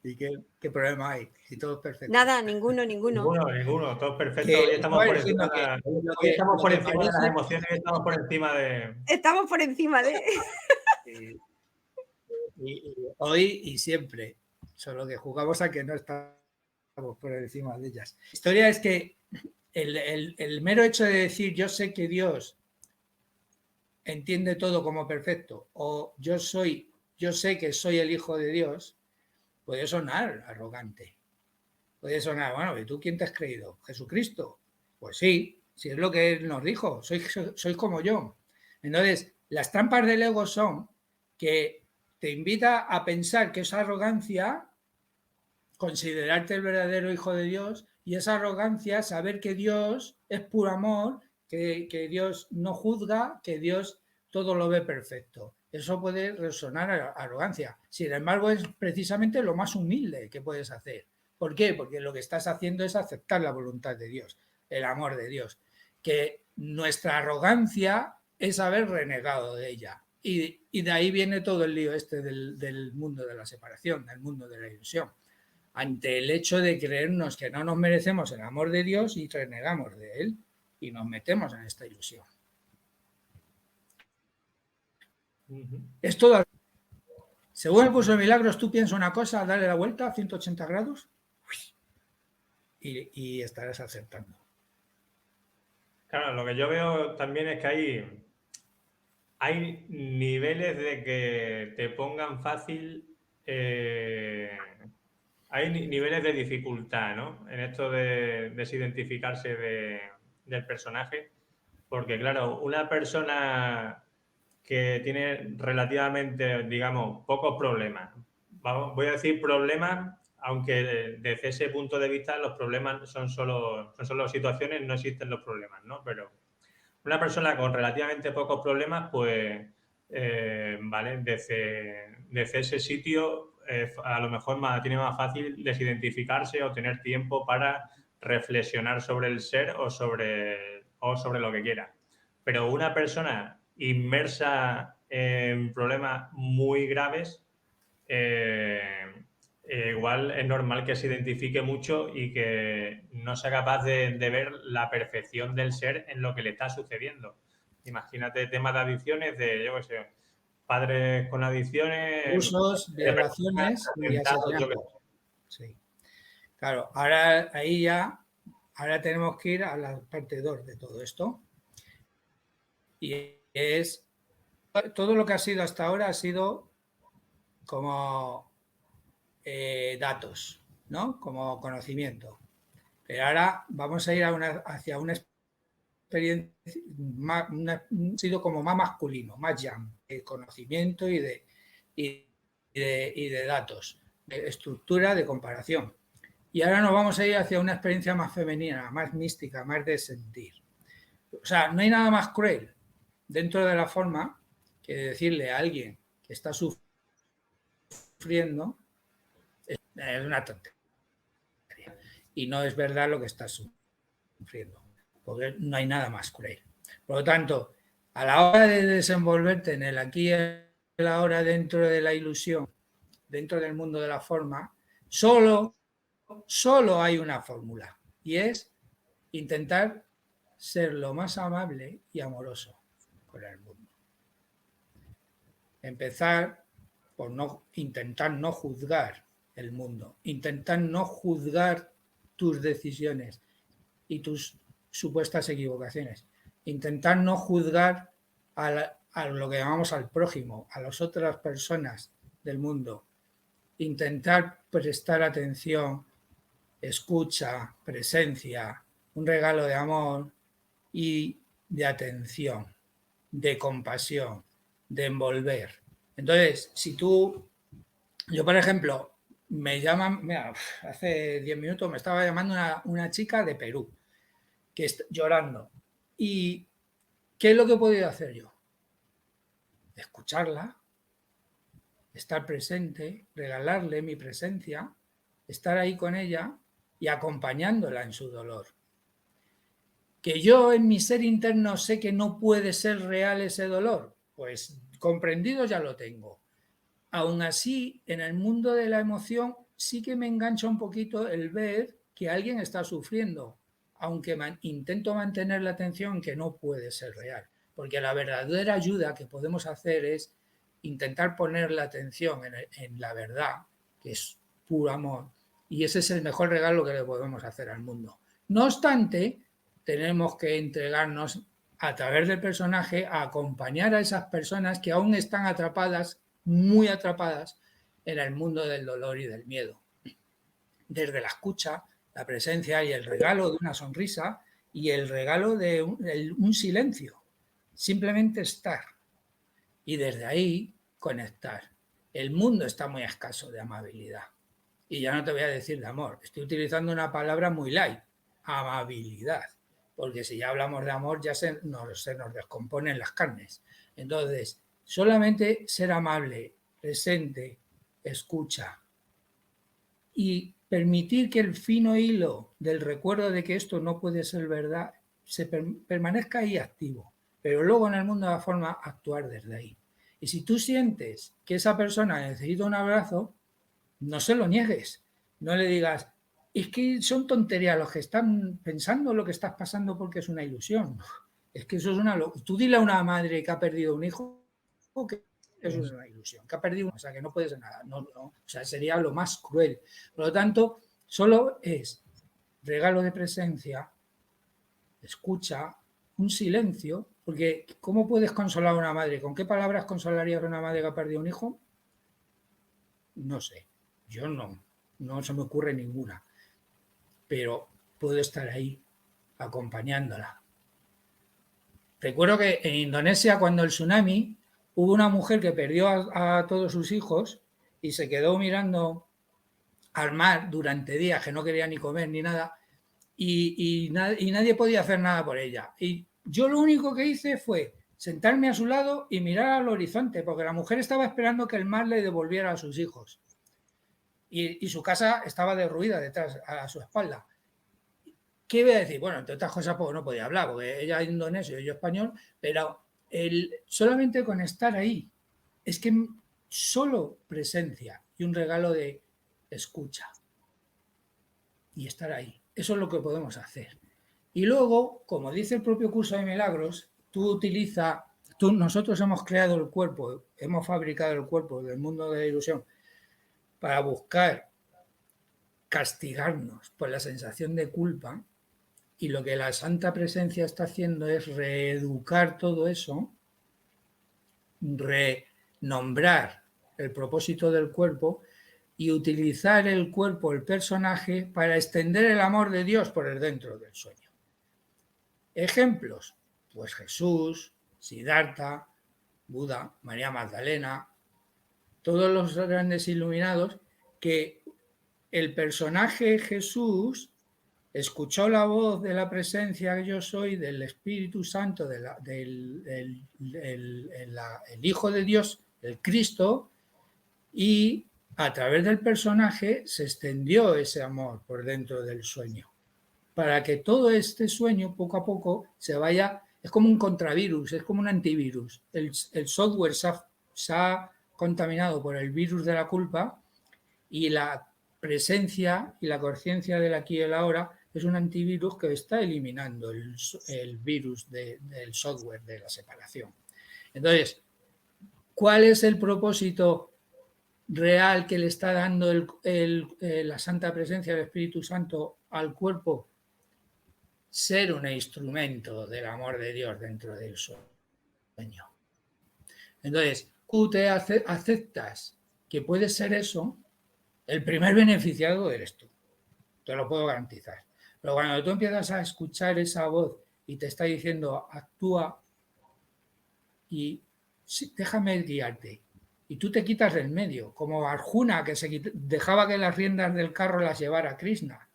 ¿Y qué problema hay? Si todo es perfecto. Nada, ninguno. Ninguno, todo perfecto. Que Hoy estamos por diciendo encima, que hoy estamos por que encima de las parece- emociones, estamos por encima de. Estamos por encima de... y hoy y siempre. Solo que jugamos a que no estamos por encima de ellas. La historia es que el mero hecho de decir yo sé que Dios entiende todo como perfecto o yo sé que soy el hijo de Dios, puede sonar arrogante. Puede sonar, bueno, ¿y tú quién te has creído? ¿Jesucristo? Pues sí, si es lo que Él nos dijo, sois como yo. Entonces, las trampas del ego son que te invita a pensar que esa arrogancia, considerarte el verdadero hijo de Dios, y esa arrogancia, saber que Dios es puro amor, que Dios no juzga, que Dios todo lo ve perfecto. Eso puede resonar a arrogancia. Sin embargo, es precisamente lo más humilde que puedes hacer. ¿Por qué? Porque lo que estás haciendo es aceptar la voluntad de Dios, el amor de Dios. Que nuestra arrogancia es haber renegado de ella. Y de ahí viene todo el lío este del mundo de la separación, del mundo de la ilusión. Ante el hecho de creernos que no nos merecemos el amor de Dios y renegamos de Él y nos metemos en esta ilusión. Es todo. Según el curso de milagros, tú piensas una cosa, dale la vuelta a 180 grados y estarás acertando. Claro, lo que yo veo también es que hay niveles de que te pongan fácil, hay niveles de dificultad, ¿no? En esto de desidentificarse del personaje, porque claro, una persona que tiene relativamente, digamos, pocos problemas, voy a decir problemas, aunque desde ese punto de vista los problemas son solo situaciones, no existen los problemas, ¿no? Pero una persona con relativamente pocos problemas, pues, vale, desde ese sitio a lo mejor tiene más fácil desidentificarse o tener tiempo para reflexionar sobre el ser o sobre lo que quiera. Pero una persona inmersa en problemas muy graves, igual es normal que se identifique mucho y que no sea capaz de ver la perfección del ser en lo que le está sucediendo. Imagínate temas de adicciones, yo qué sé, padres con adicciones, Usos, violaciones y asesinatos. Sí. Claro, ahora tenemos que ir a la parte 2 de todo esto. Y es todo lo que ha sido hasta ahora ha sido como datos, ¿no? Como conocimiento. Pero ahora vamos a ir hacia una experiencia, ha sido como más masculino, más jam, de conocimiento y de datos, de estructura, de comparación. Y ahora nos vamos a ir hacia una experiencia más femenina, más mística, más de sentir. O sea, no hay nada más cruel dentro de la forma que decirle a alguien que está sufriendo es una tontería. Y no es verdad lo que está sufriendo, porque no hay nada más cruel. Por lo tanto, a la hora de desenvolverte en el aquí y el ahora dentro de la ilusión, dentro del mundo de la forma, solo hay una fórmula y es intentar ser lo más amable y amoroso con el mundo. Empezar por intentar no juzgar el mundo, intentar no juzgar tus decisiones y tus supuestas equivocaciones, intentar no juzgar a lo que llamamos al prójimo, a las otras personas del mundo, intentar prestar atención, escucha, presencia, un regalo de amor y de atención de compasión, de envolver. Entonces, si tú, yo por ejemplo, me llaman, mira, hace 10 minutos me estaba llamando una chica de Perú, que está llorando. ¿Y qué es lo que he podido hacer yo? Escucharla, estar presente, regalarle mi presencia, estar ahí con ella y acompañándola en su dolor. Que yo en mi ser interno sé que no puede ser real ese dolor, pues comprendido ya lo tengo. Aún así, en el mundo de la emoción sí que me engancha un poquito el ver que alguien está sufriendo, aunque intento mantener la atención que no puede ser real, porque la verdadera ayuda que podemos hacer es intentar poner la atención en la verdad, que es puro amor, y ese es el mejor regalo que le podemos hacer al mundo. No obstante, tenemos que entregarnos a través del personaje a acompañar a esas personas que aún están atrapadas, muy atrapadas en el mundo del dolor y del miedo. Desde la escucha, la presencia y el regalo de una sonrisa y el regalo de un silencio. Simplemente estar. Y desde ahí conectar. El mundo está muy escaso de amabilidad. Y ya no te voy a decir de amor. Estoy utilizando una palabra muy light. Amabilidad. Porque si ya hablamos de amor ya se nos descomponen las carnes. Entonces, solamente ser amable, presente, escucha y permitir que el fino hilo del recuerdo de que esto no puede ser verdad se permanezca ahí activo, pero luego en el mundo de la forma actuar desde ahí. Y si tú sientes que esa persona necesita un abrazo, no se lo niegues, no le digas, es que son tonterías los que están pensando lo que estás pasando porque es una ilusión. Es que eso es una... Tú dile a una madre que ha perdido un hijo que eso es una ilusión, que ha perdido, o sea, que no puede ser nada. No, o sea, sería lo más cruel. Por lo tanto, solo es regalo de presencia, escucha, un silencio, porque ¿cómo puedes consolar a una madre? ¿Con qué palabras consolarías a una madre que ha perdido un hijo? No sé, yo no se me ocurre ninguna, pero puedo estar ahí acompañándola. Recuerdo que en Indonesia, cuando el tsunami, hubo una mujer que perdió a todos sus hijos y se quedó mirando al mar durante días, que no quería ni comer ni nada, y nadie podía hacer nada por ella. Y yo lo único que hice fue sentarme a su lado y mirar al horizonte, porque la mujer estaba esperando que el mar le devolviera a sus hijos. Y su casa estaba derruida detrás, a su espalda. ¿Qué voy a decir? Bueno, entre otras cosas, pues no podía hablar, porque ella es indonesio y yo español, pero solamente con estar ahí, es que solo presencia y un regalo de escucha y estar ahí. Eso es lo que podemos hacer. Y luego, como dice el propio curso de milagros, nosotros hemos creado el cuerpo, hemos fabricado el cuerpo del mundo de la ilusión para buscar castigarnos por la sensación de culpa, y lo que la Santa Presencia está haciendo es reeducar todo eso, renombrar el propósito del cuerpo y utilizar el cuerpo, el personaje, para extender el amor de Dios por el dentro del sueño. Ejemplos, pues Jesús, Siddhartha, Buda, María Magdalena, todos los grandes iluminados, que el personaje Jesús escuchó la voz de la presencia que yo soy, del Espíritu Santo, el Hijo de Dios, el Cristo, y a través del personaje se extendió ese amor por dentro del sueño, para que todo este sueño poco a poco se vaya, es como un contravirus, es como un antivirus. El software se ha contaminado por el virus de la culpa, y la presencia y la conciencia del aquí y el ahora es un antivirus que está eliminando el virus del software de la separación. Entonces, ¿cuál es el propósito real que le está dando la Santa Presencia del Espíritu Santo al cuerpo? Ser un instrumento del amor de Dios dentro del sueño. Entonces, tú te aceptas que puedes ser eso, el primer beneficiado eres tú, te lo puedo garantizar. Pero cuando tú empiezas a escuchar esa voz y te está diciendo actúa y sí, déjame guiarte. Y tú te quitas del medio, como Arjuna, que dejaba que las riendas del carro las llevara Krishna.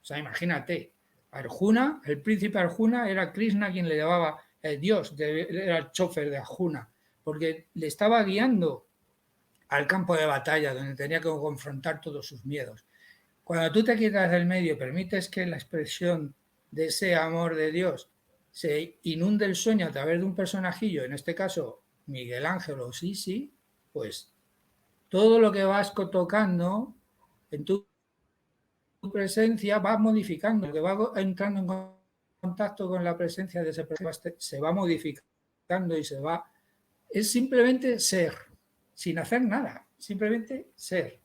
O sea, imagínate, Arjuna, el príncipe Arjuna, era Krishna quien le llevaba, el dios, era el chofer de Arjuna, porque le estaba guiando al campo de batalla, donde tenía que confrontar todos sus miedos. Cuando tú te quitas del medio, permites que la expresión de ese amor de Dios se inunde el sueño a través de un personajillo, en este caso Miguel Ángel o Sisi, pues todo lo que vas tocando en tu presencia va modificando, lo que va entrando en contacto con la presencia de ese personaje se va modificando y se va... Es simplemente ser, sin hacer nada, simplemente ser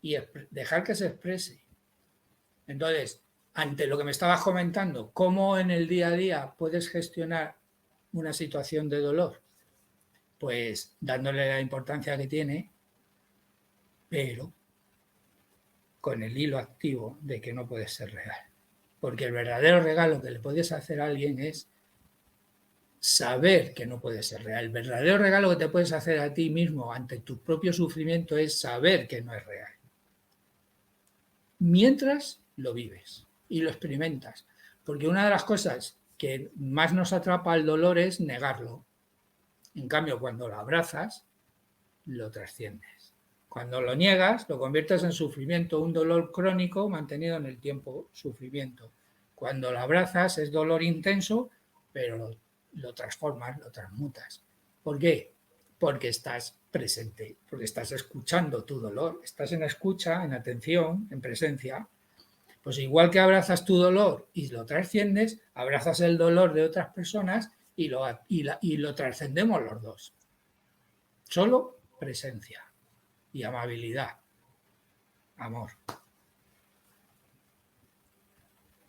y dejar que se exprese. Entonces, ante lo que me estabas comentando, ¿cómo en el día a día puedes gestionar una situación de dolor? Pues dándole la importancia que tiene, pero con el hilo activo de que no puede ser real. Porque el verdadero regalo que le puedes hacer a alguien es saber que no puede ser real. El verdadero regalo que te puedes hacer a ti mismo ante tu propio sufrimiento es saber que no es real. Mientras lo vives y lo experimentas. Porque una de las cosas que más nos atrapa al dolor es negarlo. En cambio, cuando lo abrazas, lo trasciendes. Cuando lo niegas, lo conviertes en sufrimiento, un dolor crónico mantenido en el tiempo, sufrimiento. Cuando lo abrazas es dolor intenso, pero lo transformas, lo transmutas. ¿Por qué? Porque estás presente, porque estás escuchando tu dolor, estás en escucha, en atención, en presencia. Pues igual que abrazas tu dolor y lo trasciendes, abrazas el dolor de otras personas y lo trascendemos los dos. Solo presencia y amabilidad, amor.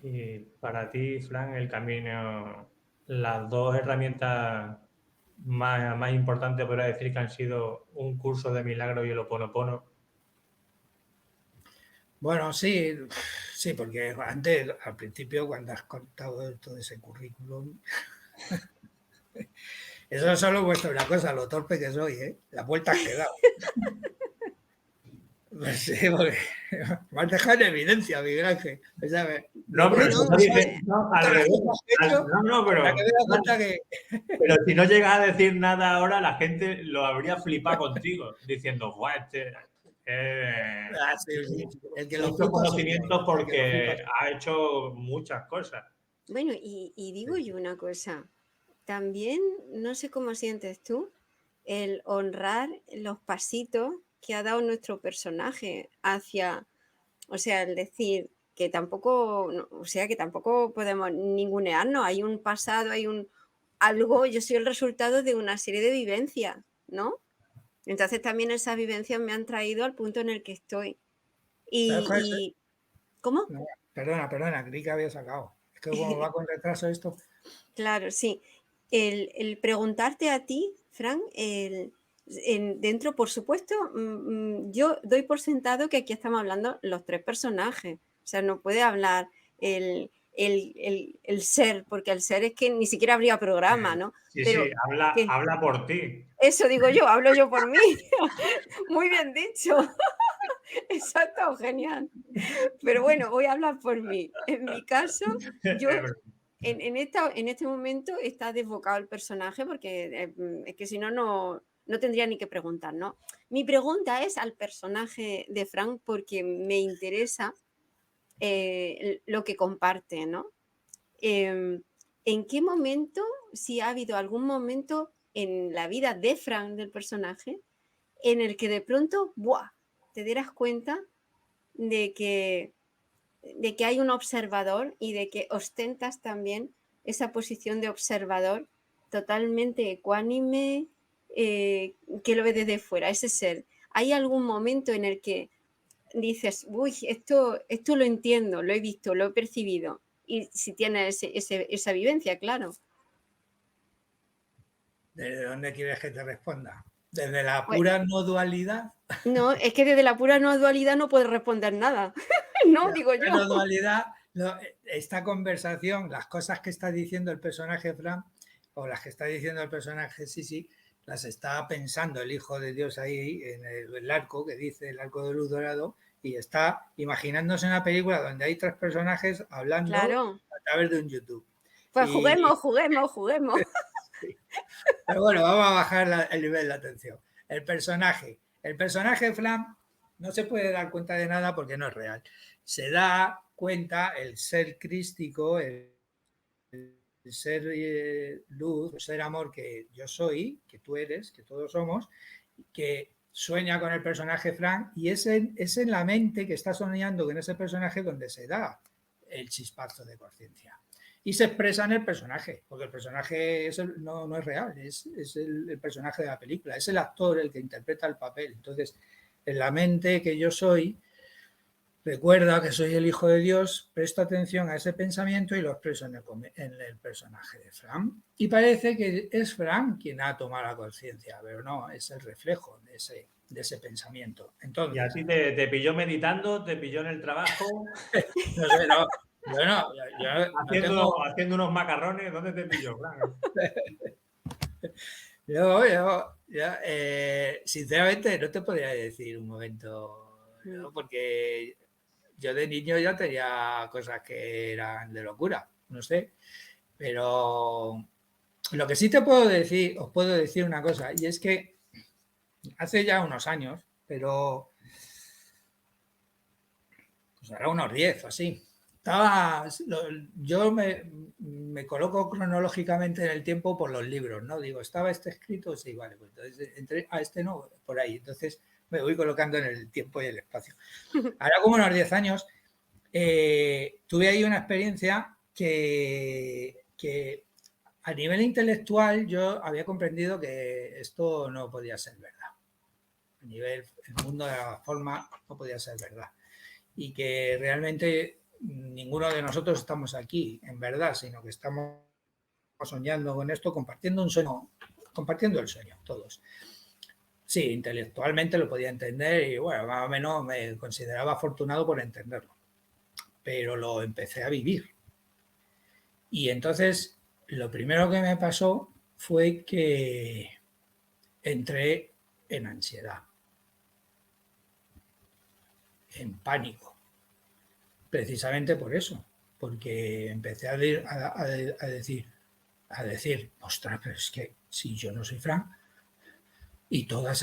Y para ti, Fran, el camino, las dos herramientas más importantes, podría decir que han sido un curso de milagro y el Ho'oponopono. Bueno, sí, porque antes, al principio, cuando has contado todo ese currículum, eso solo muestra una cosa, lo torpe que soy, ¿eh? Las vueltas que he dado. Pues sí, porque me has dejado en evidencia, Miguel Ángel. ¿Sabes? No, pero eso no dice, no, al revés. No, pero si no llegas a decir nada ahora, la gente lo habría flipado contigo, diciendo, guau, el que lo mucho conocimiento yo, porque ha hecho muchas cosas. Bueno, y digo yo una cosa, también, no sé cómo sientes tú, el honrar los pasitos que ha dado nuestro personaje hacia, o sea, el decir que tampoco, o sea, que tampoco podemos ningunearnos, hay un pasado, hay un algo, yo soy el resultado de una serie de vivencias, ¿no? Entonces también esas vivencias me han traído al punto en el que estoy. Y ¿cómo? No, perdona, creí que había sacado. Es que como va con retraso esto. Claro, sí. El preguntarte a ti, Fran, dentro, por supuesto, yo doy por sentado que aquí estamos hablando los tres personajes. O sea, no puede hablar el ser, porque el ser es que ni siquiera habría programa, ¿no? Sí, pero sí, habla por ti. Eso digo yo, hablo yo por mí. Muy bien dicho. Exacto, genial. Pero bueno, voy a hablar por mí. En mi caso, yo en este momento está desbocado el personaje porque es que si no, no tendría ni que preguntar, ¿no? Mi pregunta es al personaje de Frank porque me interesa lo que comparte, ¿no? ¿En qué momento, si ha habido algún momento en la vida de Frank, del personaje, en el que de pronto, ¡buah!, te dieras cuenta de que hay un observador y de que ostentas también esa posición de observador totalmente ecuánime, que lo ve desde fuera, ese ser? ¿Hay algún momento en el que dices, uy, esto lo entiendo, lo he visto, lo he percibido? Y si tienes esa vivencia, claro. ¿Desde dónde quieres que te responda? ¿Desde la pura no dualidad? No, es que desde la pura no dualidad no puedes responder nada. No, digo yo. La no dualidad, esta conversación, las cosas que está diciendo el personaje Fran, o las que está diciendo el personaje Sisi, las está pensando el Hijo de Dios ahí en el arco, que dice el arco de luz dorado, y está imaginándose una película donde hay 3 personajes hablando Claro. a través de un YouTube. Pues Y, juguemos. pero bueno, vamos a bajar el nivel de atención. El personaje de Flam no se puede dar cuenta de nada porque no es real. Se da cuenta el ser crístico, el ser luz, el ser amor que yo soy, que tú eres, que todos somos, que sueña con el personaje Frank, y es en la mente que está soñando con ese personaje donde se da el chispazo de conciencia. Y se expresa en el personaje, porque el personaje no es real, es el personaje de la película, es el actor el que interpreta el papel. Entonces, en la mente que yo soy, recuerda que soy el Hijo de Dios, presto atención a ese pensamiento y lo expreso en el personaje de Fran. Y parece que es Fran quien ha tomado la conciencia, pero no, es el reflejo de ese pensamiento. Entonces, ¿Y a ti te pilló meditando? ¿Te pilló en el trabajo? no sé, no, yo haciendo unos macarrones, ¿dónde te pilló? Claro. Sinceramente no te podría decir un momento, ¿no? Porque yo de niño ya tenía cosas que eran de locura, no sé, pero lo que sí te puedo decir, os puedo decir una cosa, y es que hace ya unos años, pero pues ahora unos 10 o así, yo me coloco cronológicamente en el tiempo por los libros, ¿no? Digo, ¿estaba este escrito? Sí, vale, pues entonces entré a este no, por ahí. Entonces me voy colocando en el tiempo y el espacio. Ahora como unos 10 años, tuve ahí una experiencia que a nivel intelectual yo había comprendido que esto no podía ser verdad. A nivel, el mundo de la forma no podía ser verdad. Y que realmente ninguno de nosotros estamos aquí en verdad, sino que estamos soñando con esto, compartiendo un sueño, compartiendo el sueño, todos. Sí, intelectualmente lo podía entender y bueno, más o menos me consideraba afortunado por entenderlo, pero lo empecé a vivir. Y entonces lo primero que me pasó fue que entré en ansiedad, en pánico, precisamente por eso, porque empecé a decir, ostras, pero es que si yo no soy Frank y todos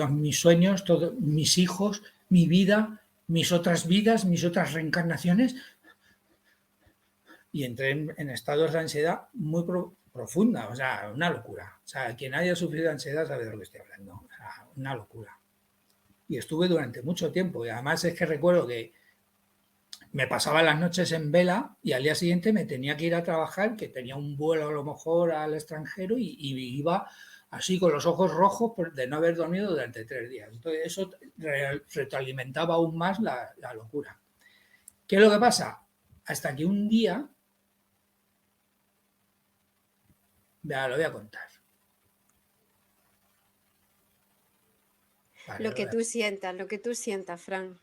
mis sueños, todos mis hijos, mi vida, mis otras vidas, mis otras reencarnaciones, y entré en estados de ansiedad muy profunda, o sea, una locura. O sea, quien haya sufrido ansiedad sabe de lo que estoy hablando, o sea, una locura. Y estuve durante mucho tiempo, y además es que recuerdo que me pasaba las noches en vela y al día siguiente me tenía que ir a trabajar, que tenía un vuelo a lo mejor al extranjero y iba así con los ojos rojos de no haber dormido durante 3 días. Entonces eso retroalimentaba aún más la locura. ¿Qué es lo que pasa? Hasta que un día, lo voy a contar. Vale, lo que tú sientas, Fran.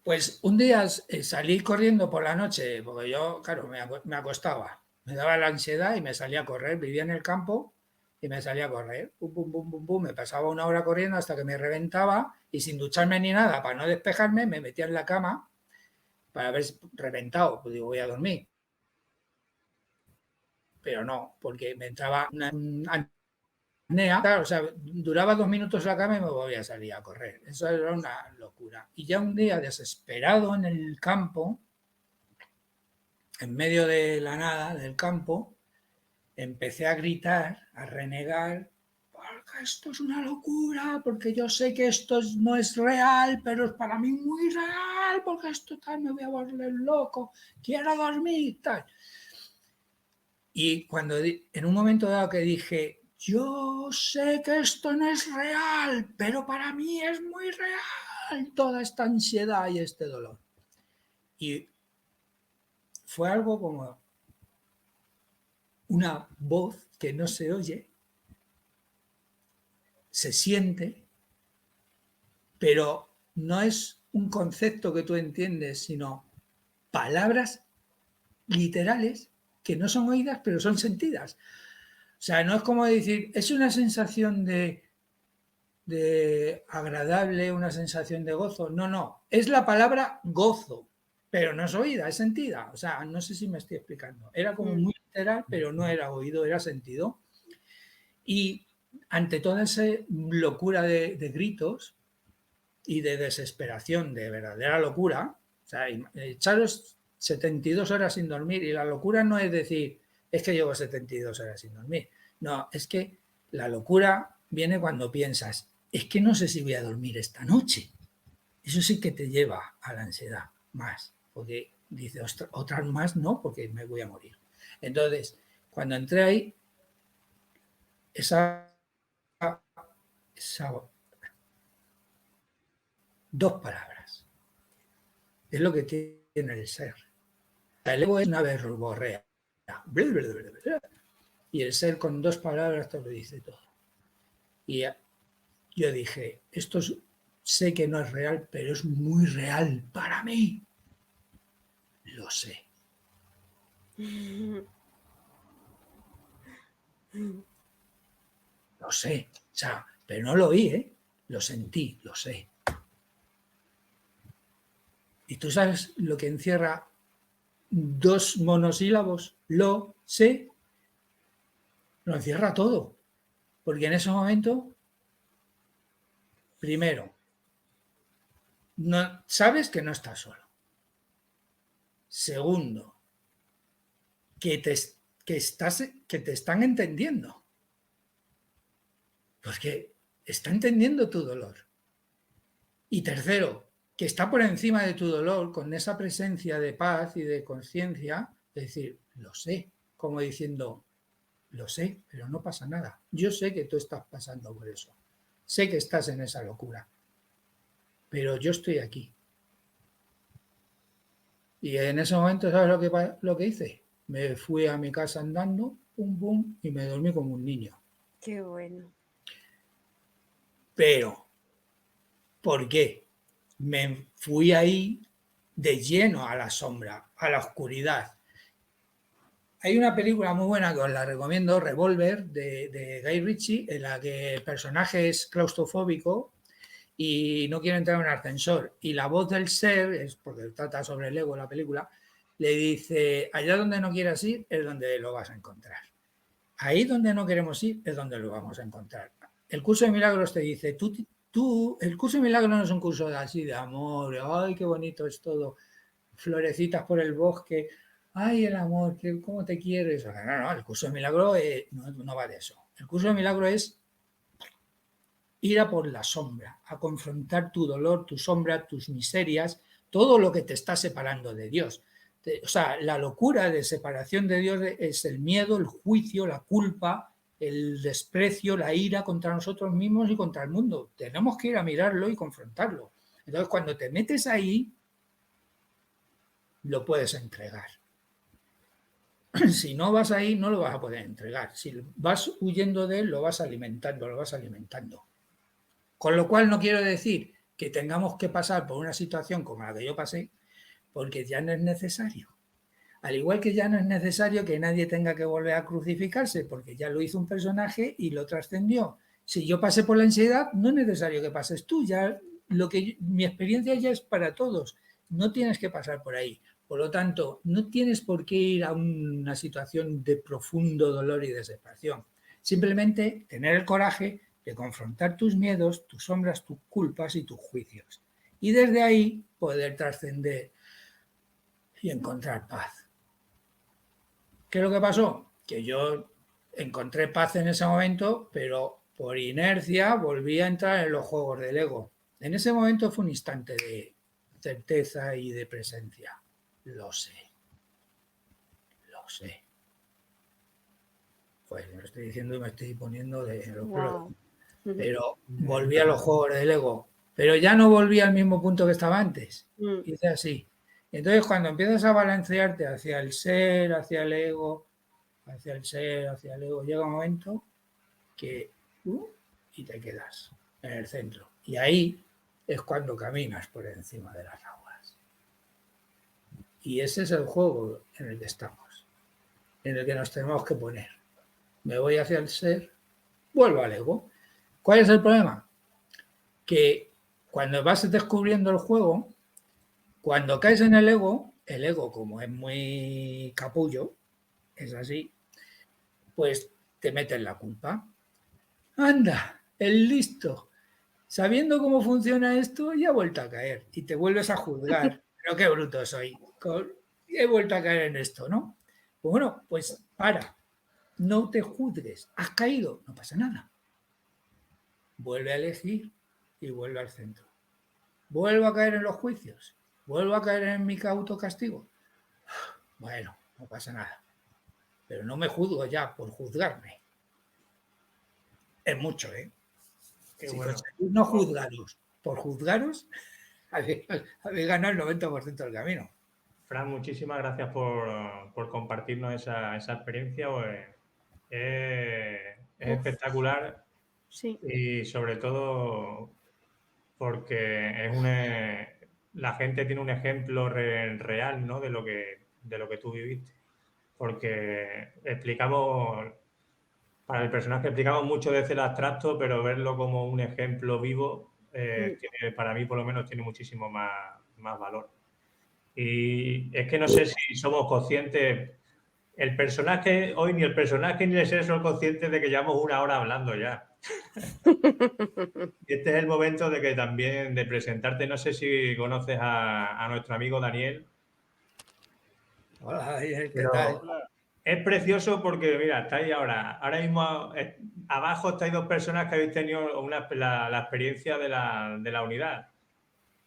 Pues un día salí corriendo por la noche, porque yo, claro, me acostaba, me daba la ansiedad y me salía a correr, vivía en el campo y me salía a correr, pum, pum, pum, pum, pum, me pasaba 1 hora corriendo hasta que me reventaba y sin ducharme ni nada, para no despejarme, me metía en la cama para haber reventado, pues digo, voy a dormir. Pero no, porque me entraba una apnea, o sea, duraba 2 minutos la cama y me volvía a salir a correr. Eso era una locura. Y ya un día, desesperado en el campo, en medio de la nada del campo, empecé a gritar, a renegar, porque esto es una locura, porque yo sé que esto no es real, pero es para mí muy real, porque esto tal, me voy a volver loco, quiero dormir, tal. Y cuando en un momento dado que dije, yo sé que esto no es real, pero para mí es muy real toda esta ansiedad y este dolor. Y fue algo como una voz que no se oye, se siente, pero no es un concepto que tú entiendes, sino palabras literales que no son oídas, pero son sentidas. O sea, no es como decir, es una sensación de agradable, una sensación de gozo. No, no, es la palabra gozo, pero no es oída, es sentida. O sea, no sé si me estoy explicando. Era como muy literal, pero no era oído, era sentido. Y ante toda esa locura de gritos y de desesperación, de verdadera locura, o sea, echaros 72 horas sin dormir, y la locura no es decir, es que llevo 72 horas sin dormir. No, es que la locura viene cuando piensas, es que no sé si voy a dormir esta noche. Eso sí que te lleva a la ansiedad más, porque dice, otras más no, porque me voy a morir. Entonces, cuando entré ahí, esa dos palabras, es lo que tiene el ser. El ego es una verborrea. Y el ser con dos palabras te lo dice todo. Y yo dije, esto sé que no es real, pero es muy real para mí. Lo sé. Lo sé. O sea, pero no lo oí, ¿eh? Lo sentí, lo sé. ¿Y tú sabes lo que encierra dos monosílabos? Lo sé. Lo encierra todo. Porque en ese momento, primero, no, sabes que no estás solo. Segundo, que te están entendiendo. Porque está entendiendo tu dolor. Y tercero, que está por encima de tu dolor con esa presencia de paz y de conciencia, es decir, lo sé, como diciendo, lo sé, pero no pasa nada. Yo sé que tú estás pasando por eso. Sé que estás en esa locura, pero yo estoy aquí. Y en ese momento, ¿sabes lo que hice? Me fui a mi casa andando, pum, pum, y me dormí como un niño. Qué bueno. Pero, ¿por qué? Me fui ahí de lleno a la sombra, a la oscuridad. Hay una película muy buena que os la recomiendo, Revolver, de Guy Ritchie, en la que el personaje es claustrofóbico y no quiere entrar en un ascensor. Y la voz del ser, es porque trata sobre el ego la película, le dice, allá donde no quieras ir es donde lo vas a encontrar. Ahí donde no queremos ir es donde lo vamos a encontrar. El curso de milagros te dice, el curso de milagros no es un curso así de amor, ay, qué bonito es todo, florecitas por el bosque, ay, el amor, cómo te quieres. No, el curso de milagro no va de eso. El curso de milagro es ir a por la sombra, a confrontar tu dolor, tu sombra, tus miserias, todo lo que te está separando de Dios. O sea, la locura de separación de Dios es el miedo, el juicio, la culpa, el desprecio, la ira contra nosotros mismos y contra el mundo. Tenemos que ir a mirarlo y confrontarlo. Entonces, cuando te metes ahí, lo puedes entregar. Si no vas ahí, no lo vas a poder entregar. Si vas huyendo de él, lo vas alimentando, lo vas alimentando. Con lo cual no quiero decir que tengamos que pasar por una situación como la que yo pasé, porque ya no es necesario. Al igual que ya no es necesario que nadie tenga que volver a crucificarse, porque ya lo hizo un personaje y lo trascendió. Si yo pasé por la ansiedad, no es necesario que pases tú. Ya mi experiencia ya es para todos. No tienes que pasar por ahí. Por lo tanto, no tienes por qué ir a una situación de profundo dolor y desesperación. Simplemente tener el coraje de confrontar tus miedos, tus sombras, tus culpas y tus juicios. Y desde ahí poder trascender y encontrar paz. ¿Qué es lo que pasó? Que yo encontré paz en ese momento, pero por inercia volví a entrar en los juegos del ego. En ese momento fue un instante de certeza y de presencia. Lo sé. Lo sé. Pues me lo estoy diciendo y me estoy poniendo de los pelos. Pero volví a los juegos del ego. Pero ya no volví al mismo punto que estaba antes. Hice así. Entonces, cuando empiezas a balancearte hacia el ser, hacia el ego, hacia el ser, hacia el ego, llega un momento que y te quedas en el centro. Y ahí es cuando caminas por encima de las aguas. Y ese es el juego en el que estamos, en el que nos tenemos que poner. Me voy hacia el ser, vuelvo al ego. ¿Cuál es el problema? Que cuando vas descubriendo el juego, cuando caes en el ego como es muy capullo, es así, pues te metes la culpa. Anda, el listo, sabiendo cómo funciona esto, ya he vuelto a caer y te vuelves a juzgar. Pero qué bruto soy. He vuelto a caer en esto, ¿no? Pues bueno, pues para. No te juzgues. Has caído, no pasa nada. Vuelve a elegir y vuelve al centro. Vuelvo a caer en los juicios. Vuelvo a caer en mi autocastigo. Bueno, no pasa nada. Pero no me juzgo ya por juzgarme. Es mucho, ¿eh? Qué Si bueno. conseguís no juzgaros por juzgaros, habéis ganado el 90% del camino. Fran, muchísimas gracias por compartirnos esa experiencia. Pues, es espectacular Sí, y sobre todo porque la gente tiene un ejemplo real, ¿no? de lo que tú viviste. Porque para el personaje explicamos mucho desde el abstracto, pero verlo como un ejemplo vivo, para mí por lo menos tiene muchísimo más valor. Y es que no sé si somos conscientes, ni el personaje ni el ser son conscientes de que llevamos 1 hora hablando ya. Este es el momento de que también de presentarte. No sé si conoces a nuestro amigo Daniel. Hola, ¿qué Pero tal? es precioso porque, mira, estáis ahora mismo abajo estáis 2 personas que habéis tenido la experiencia de la unidad.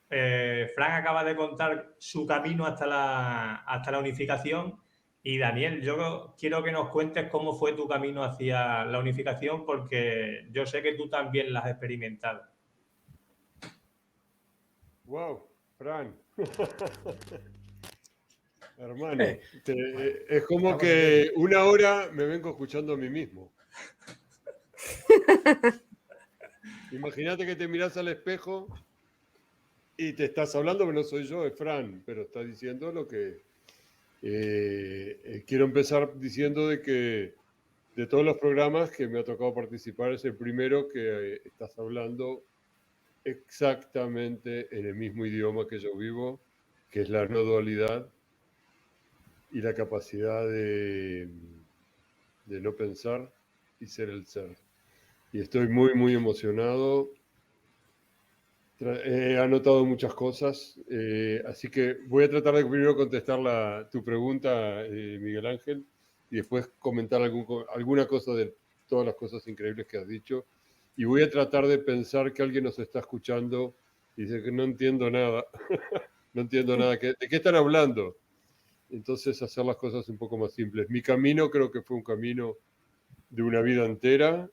Frank acaba de contar su camino hasta la unificación y Daniel, yo quiero que nos cuentes cómo fue tu camino hacia la unificación porque yo sé que tú también la has experimentado. Wow, Fran. Hermano, es como que 1 hora me vengo escuchando a mí mismo. Imagínate que te mirás al espejo y te estás hablando, pero no soy yo, es Fran, pero está diciendo lo que... quiero empezar diciendo de que de todos los programas que me ha tocado participar, es el primero que estás hablando exactamente en el mismo idioma que yo vivo, que es la no dualidad y la capacidad de no pensar y ser el ser. Y estoy muy, muy emocionado. He anotado muchas cosas, así que voy a tratar de primero contestar tu pregunta, Miguel Ángel, y después comentar alguna cosa de todas las cosas increíbles que has dicho. Y voy a tratar de pensar que alguien nos está escuchando y dice que no entiendo nada, no entiendo nada. ¿De qué están hablando? Entonces hacer las cosas un poco más simples. Mi camino creo que fue un camino de una vida entera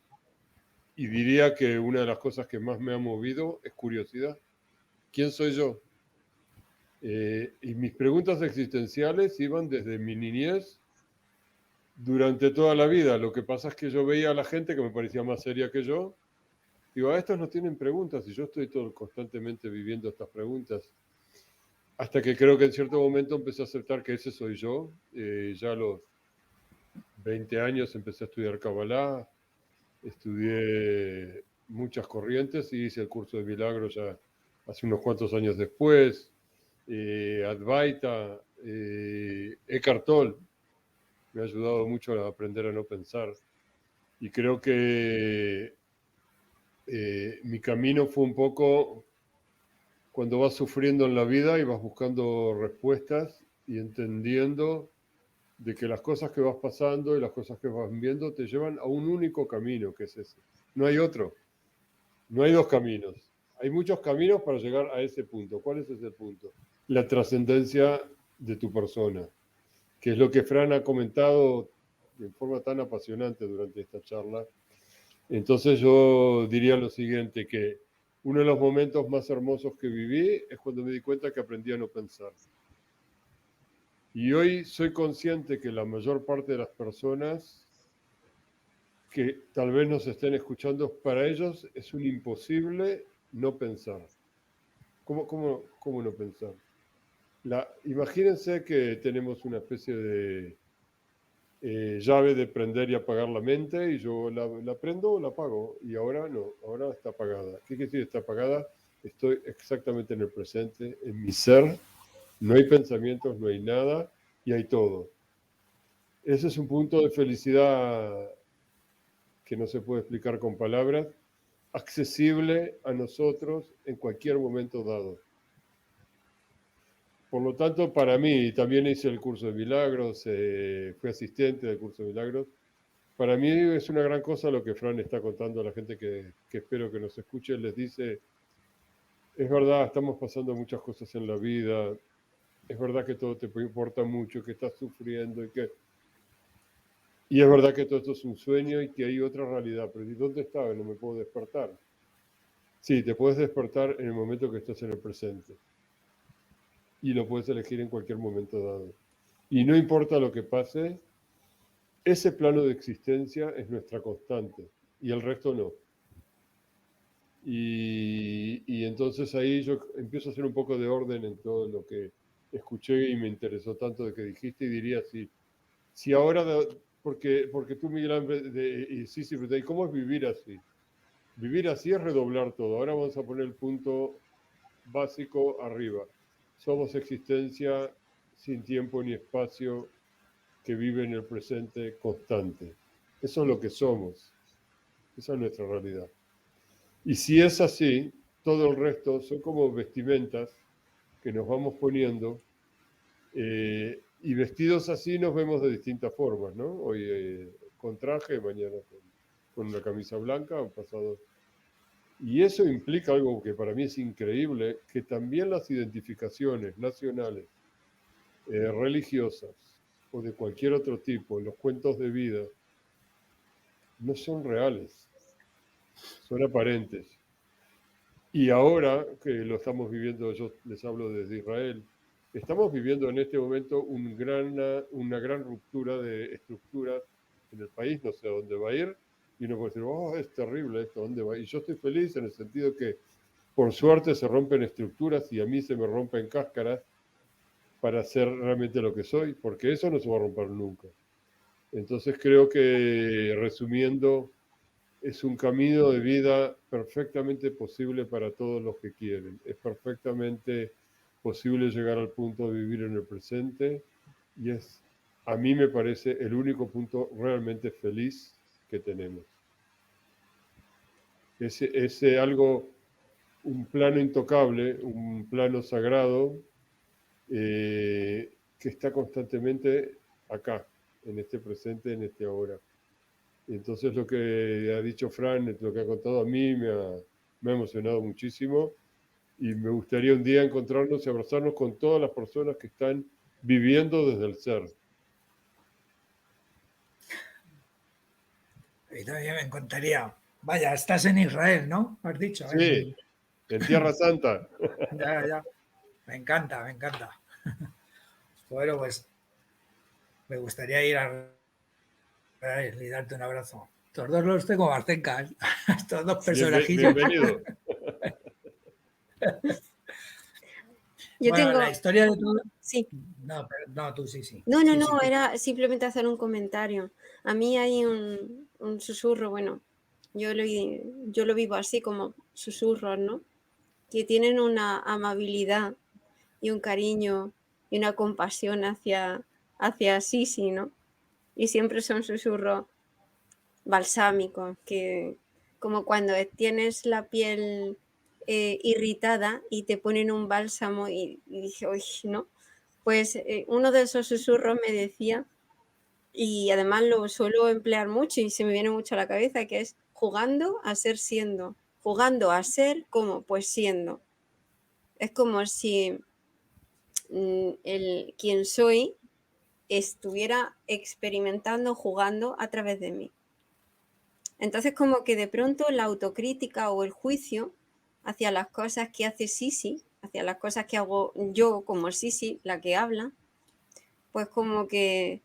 y diría que una de las cosas que más me ha movido es curiosidad. ¿Quién soy yo? Y mis preguntas existenciales iban desde mi niñez durante toda la vida. Lo que pasa es que yo veía a la gente que me parecía más seria que yo. Digo, estos no tienen preguntas y yo estoy constantemente viviendo estas preguntas. Hasta que creo que en cierto momento empecé a aceptar que ese soy yo. Ya a los 20 años empecé a estudiar Kabbalah, estudié muchas corrientes y hice el curso de milagros ya hace unos cuantos años después. Advaita, Eckhart Tolle me ha ayudado mucho a aprender a no pensar. Y creo que mi camino fue un poco cuando vas sufriendo en la vida y vas buscando respuestas y entendiendo de que las cosas que vas pasando y las cosas que vas viendo te llevan a un único camino, que es ese. No hay otro. No hay dos caminos. Hay muchos caminos para llegar a ese punto. ¿Cuál es ese punto? La trascendencia de tu persona, que es lo que Fran ha comentado de forma tan apasionante durante esta charla. Entonces yo diría lo siguiente, que uno de los momentos más hermosos que viví es cuando me di cuenta que aprendí a no pensar. Y hoy soy consciente que la mayor parte de las personas que tal vez nos estén escuchando, para ellos es un imposible no pensar. ¿Cómo no pensar? Imagínense que tenemos una especie de llave de prender y apagar la mente, y yo la prendo o la apago, y ahora no, ahora está apagada. ¿Qué quiere decir está apagada? Estoy exactamente en el presente, en mi ser, no hay pensamientos, no hay nada, y hay todo. Ese es un punto de felicidad que no se puede explicar con palabras, accesible a nosotros en cualquier momento dado. Por lo tanto, para mí, también hice el curso de milagros, fui asistente del curso de milagros. Para mí es una gran cosa lo que Fran está contando a la gente que espero que nos escuche. Les dice, es verdad, estamos pasando muchas cosas en la vida, es verdad que todo te importa mucho, que estás sufriendo y es verdad que todo esto es un sueño y que hay otra realidad. Pero ¿y dónde estaba? No me puedo despertar. Sí, te puedes despertar en el momento que estás en el presente. Y lo puedes elegir en cualquier momento dado. Y no importa lo que pase, ese plano de existencia es nuestra constante y el resto no. Y entonces ahí yo empiezo a hacer un poco de orden en todo lo que escuché y me interesó tanto de que dijiste, y diría, si ahora, porque tú, Miguel Ángel, y sí, ¿y cómo es vivir así? Vivir así es redoblar todo. Ahora vamos a poner el punto básico arriba. Somos existencia sin tiempo ni espacio, que vive en el presente constante. Eso es lo que somos. Esa es nuestra realidad. Y si es así, todo el resto son como vestimentas que nos vamos poniendo, y vestidos así nos vemos de distintas formas, ¿no? Hoy con traje, mañana con una camisa blanca, o pasado. Y eso implica algo que para mí es increíble, que también las identificaciones nacionales, religiosas o de cualquier otro tipo, los cuentos de vida, no son reales, son aparentes. Y ahora que lo estamos viviendo, yo les hablo desde Israel, estamos viviendo en este momento una gran ruptura de estructuras en el país, no sé a dónde va a ir, y uno puede decir, oh, es terrible esto, ¿dónde va? Y yo estoy feliz en el sentido que, por suerte, se rompen estructuras y a mí se me rompen cáscaras para ser realmente lo que soy, porque eso no se va a romper nunca. Entonces creo que, resumiendo, es un camino de vida perfectamente posible para todos los que quieren. Es perfectamente posible llegar al punto de vivir en el presente, y es, a mí me parece, el único punto realmente feliz que tenemos. Ese algo, un plano intocable, un plano sagrado, que está constantemente acá, en este presente, en este ahora. Entonces lo que ha dicho Fran, lo que ha contado a mí, me ha emocionado muchísimo, y me gustaría un día encontrarnos y abrazarnos con todas las personas que están viviendo desde el ser. Y también me encantaría. Vaya, estás en Israel, ¿no? Has dicho. Sí, en Tierra Santa. Ya. Me encanta, me encanta. Bueno, pues me gustaría ir a Israel y darte un abrazo. Estos dos los tengo más cerca, ¿eh? Estos dos personajillos. Bienvenido. Yo Bueno, tengo, la historia de todo. sí. No, tú sí. No, Sí, tú. era simplemente hacer un comentario. A mí hay un susurro, bueno, yo lo vivo así como susurros, ¿no? Que tienen una amabilidad y un cariño y una compasión hacia Sisi, ¿no? Y siempre son susurros balsámicos, que como cuando tienes la piel irritada y te ponen un bálsamo y dije, uy, ¿no? Pues uno de esos susurros me decía, y además lo suelo emplear mucho y se me viene mucho a la cabeza, que es jugando a ser siendo. Jugando a ser como, pues siendo. Es como si quien soy estuviera experimentando, jugando a través de mí. Entonces como que de pronto la autocrítica o el juicio hacia las cosas que hace Sisi, hacia las cosas que hago yo como Sisi, la que habla, pues como que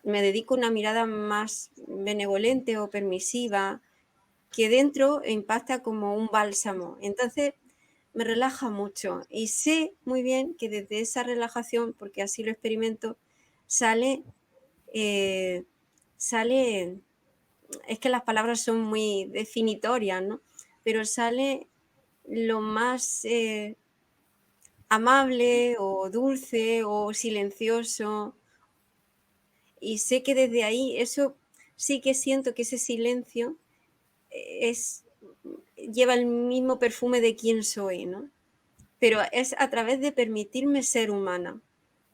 me dedico una mirada más benevolente o permisiva, que dentro impacta como un bálsamo. Entonces me relaja mucho y sé muy bien que desde esa relajación, porque así lo experimento, sale, sale, es que las palabras son muy definitorias, ¿no? Pero sale lo más amable o dulce o silencioso. Y sé que desde ahí, eso sí que siento que ese silencio es, lleva el mismo perfume de quién soy, ¿no? Pero es a través de permitirme ser humana.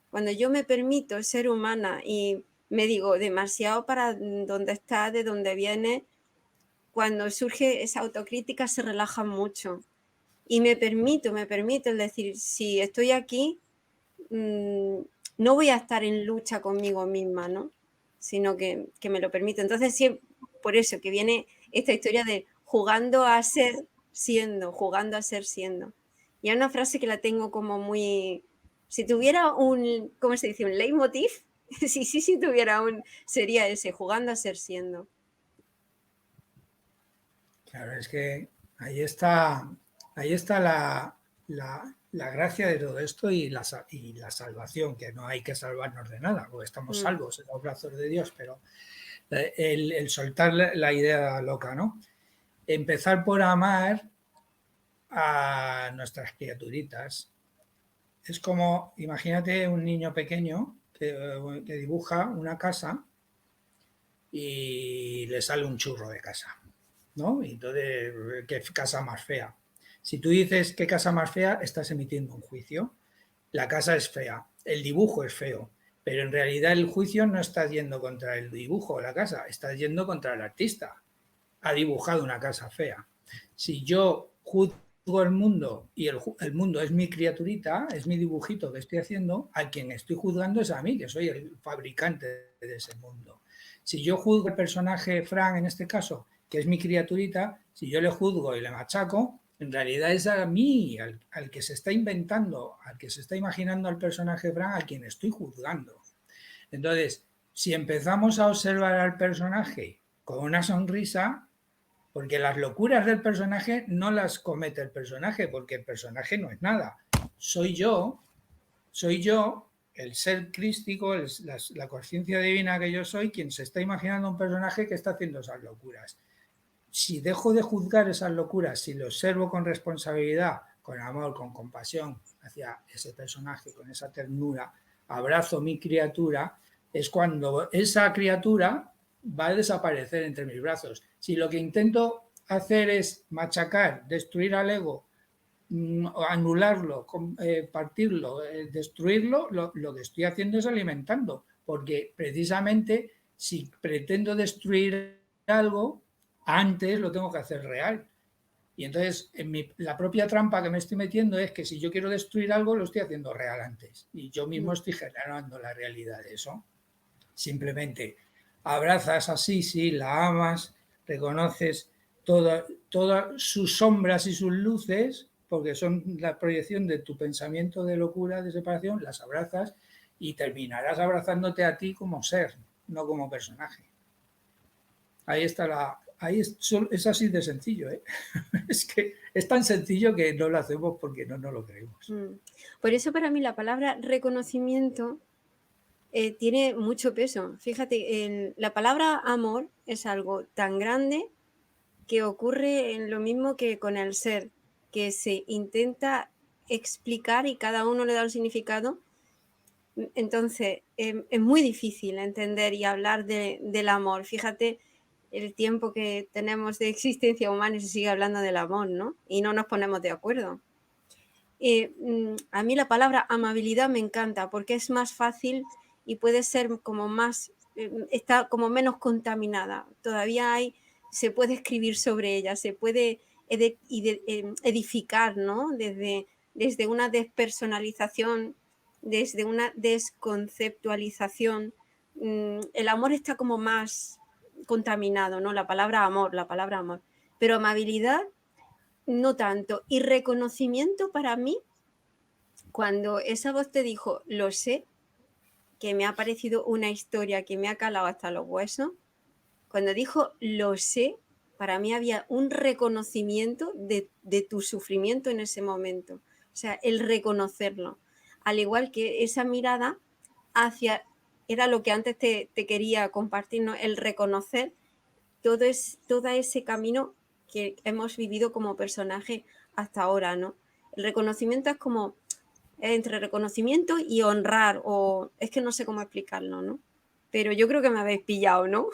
Cuando yo me permito ser humana y me digo demasiado para dónde está, de dónde viene, cuando surge esa autocrítica se relaja mucho. Y me permito el decir, si estoy aquí, no voy a estar en lucha conmigo misma, ¿no? Sino que me lo permito. Entonces, sí, por eso que viene esta historia de jugando a ser siendo, jugando a ser siendo. Y hay una frase que la tengo como muy... Si tuviera un, ¿cómo se dice? Un leitmotiv, sí tuviera un, sería ese, jugando a ser siendo. Claro, es que ahí está la gracia de todo esto y la salvación, que no hay que salvarnos de nada, porque estamos salvos en los brazos de Dios, pero el soltar la idea loca, ¿no? Empezar por amar a nuestras criaturitas. Es como, imagínate un niño pequeño que dibuja una casa y le sale un churro de casa, ¿no? Y entonces, ¿qué casa más fea? Si tú dices qué casa más fea, estás emitiendo un juicio. La casa es fea, el dibujo es feo, pero en realidad el juicio no está yendo contra el dibujo o la casa, está yendo contra el artista. Ha dibujado una casa fea. Si yo juzgo el mundo y el mundo es mi criaturita, es mi dibujito que estoy haciendo, a quien estoy juzgando es a mí, que soy el fabricante de ese mundo. Si yo juzgo al personaje Fran, en este caso, que es mi criaturita, si yo le juzgo y le machaco, en realidad es a mí, al que se está inventando, al que se está imaginando al personaje Fran, a quien estoy juzgando. Entonces, si empezamos a observar al personaje con una sonrisa, porque las locuras del personaje no las comete el personaje, porque el personaje no es nada. Soy yo, el ser crístico, la conciencia divina que yo soy, quien se está imaginando un personaje que está haciendo esas locuras. Si dejo de juzgar esas locuras, si lo observo con responsabilidad, con amor, con compasión hacia ese personaje, con esa ternura, abrazo mi criatura, es cuando esa criatura va a desaparecer entre mis brazos. Si lo que intento hacer es machacar, destruir al ego, anularlo, partirlo, destruirlo, lo que estoy haciendo es alimentando, porque precisamente si pretendo destruir algo, antes lo tengo que hacer real. Y entonces la propia trampa que me estoy metiendo es que si yo quiero destruir algo, lo estoy haciendo real antes. Y yo mismo estoy generando la realidad de eso. Simplemente abrazas así, sí, la amas, reconoces todas sus sombras y sus luces, porque son la proyección de tu pensamiento de locura, de separación, las abrazas y terminarás abrazándote a ti como ser, no como personaje. Ahí está es así de sencillo, ¿eh? Es que es tan sencillo que no lo hacemos porque no lo creemos. Por eso para mí la palabra reconocimiento tiene mucho peso. Fíjate, la palabra amor es algo tan grande que ocurre en lo mismo que con el ser, que se intenta explicar y cada uno le da un significado. Entonces, es muy difícil entender y hablar del amor. Fíjate el tiempo que tenemos de existencia humana y se sigue hablando del amor, ¿no? Y no nos ponemos de acuerdo. A mí la palabra amabilidad me encanta porque es más fácil y puede ser como más, está como menos contaminada. Todavía se puede escribir sobre ella, se puede edificar, ¿no? Desde una despersonalización, desde una desconceptualización. El amor está como más contaminado, ¿no? La palabra amor. Pero amabilidad no tanto. Y reconocimiento para mí, cuando esa voz te dijo, lo sé, que me ha parecido una historia que me ha calado hasta los huesos, cuando dijo, lo sé, para mí había un reconocimiento de tu sufrimiento en ese momento. O sea, el reconocerlo. Al igual que esa mirada hacia, era lo que antes te quería compartir, ¿no? El reconocer todo ese camino que hemos vivido como personaje hasta ahora, ¿no? El reconocimiento es como entre reconocimiento y honrar, o es que no sé cómo explicarlo, ¿no? Pero yo creo que me habéis pillado, ¿no?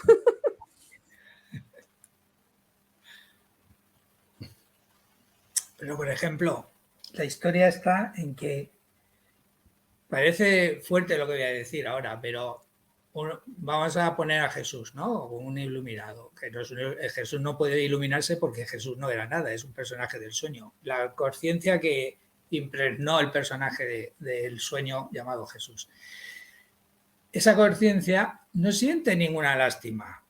Pero, por ejemplo, la historia está en que parece fuerte lo que voy a decir ahora, pero vamos a poner a Jesús, ¿no? Como un iluminado. Que Jesús no puede iluminarse porque Jesús no era nada, es un personaje del sueño. La conciencia que impregnó el personaje del sueño llamado Jesús. Esa conciencia no siente ninguna lástima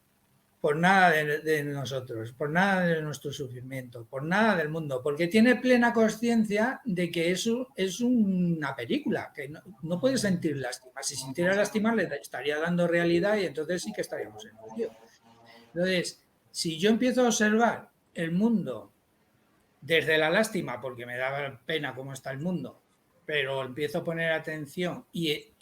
por nada de nosotros, por nada de nuestro sufrimiento, por nada del mundo, porque tiene plena conciencia de que eso es una película, que no puede sentir lástima. Si sintiera lástima le estaría dando realidad y entonces sí que estaríamos en un lío. Entonces, si yo empiezo a observar el mundo desde la lástima, porque me da pena cómo está el mundo, pero empiezo a poner atención y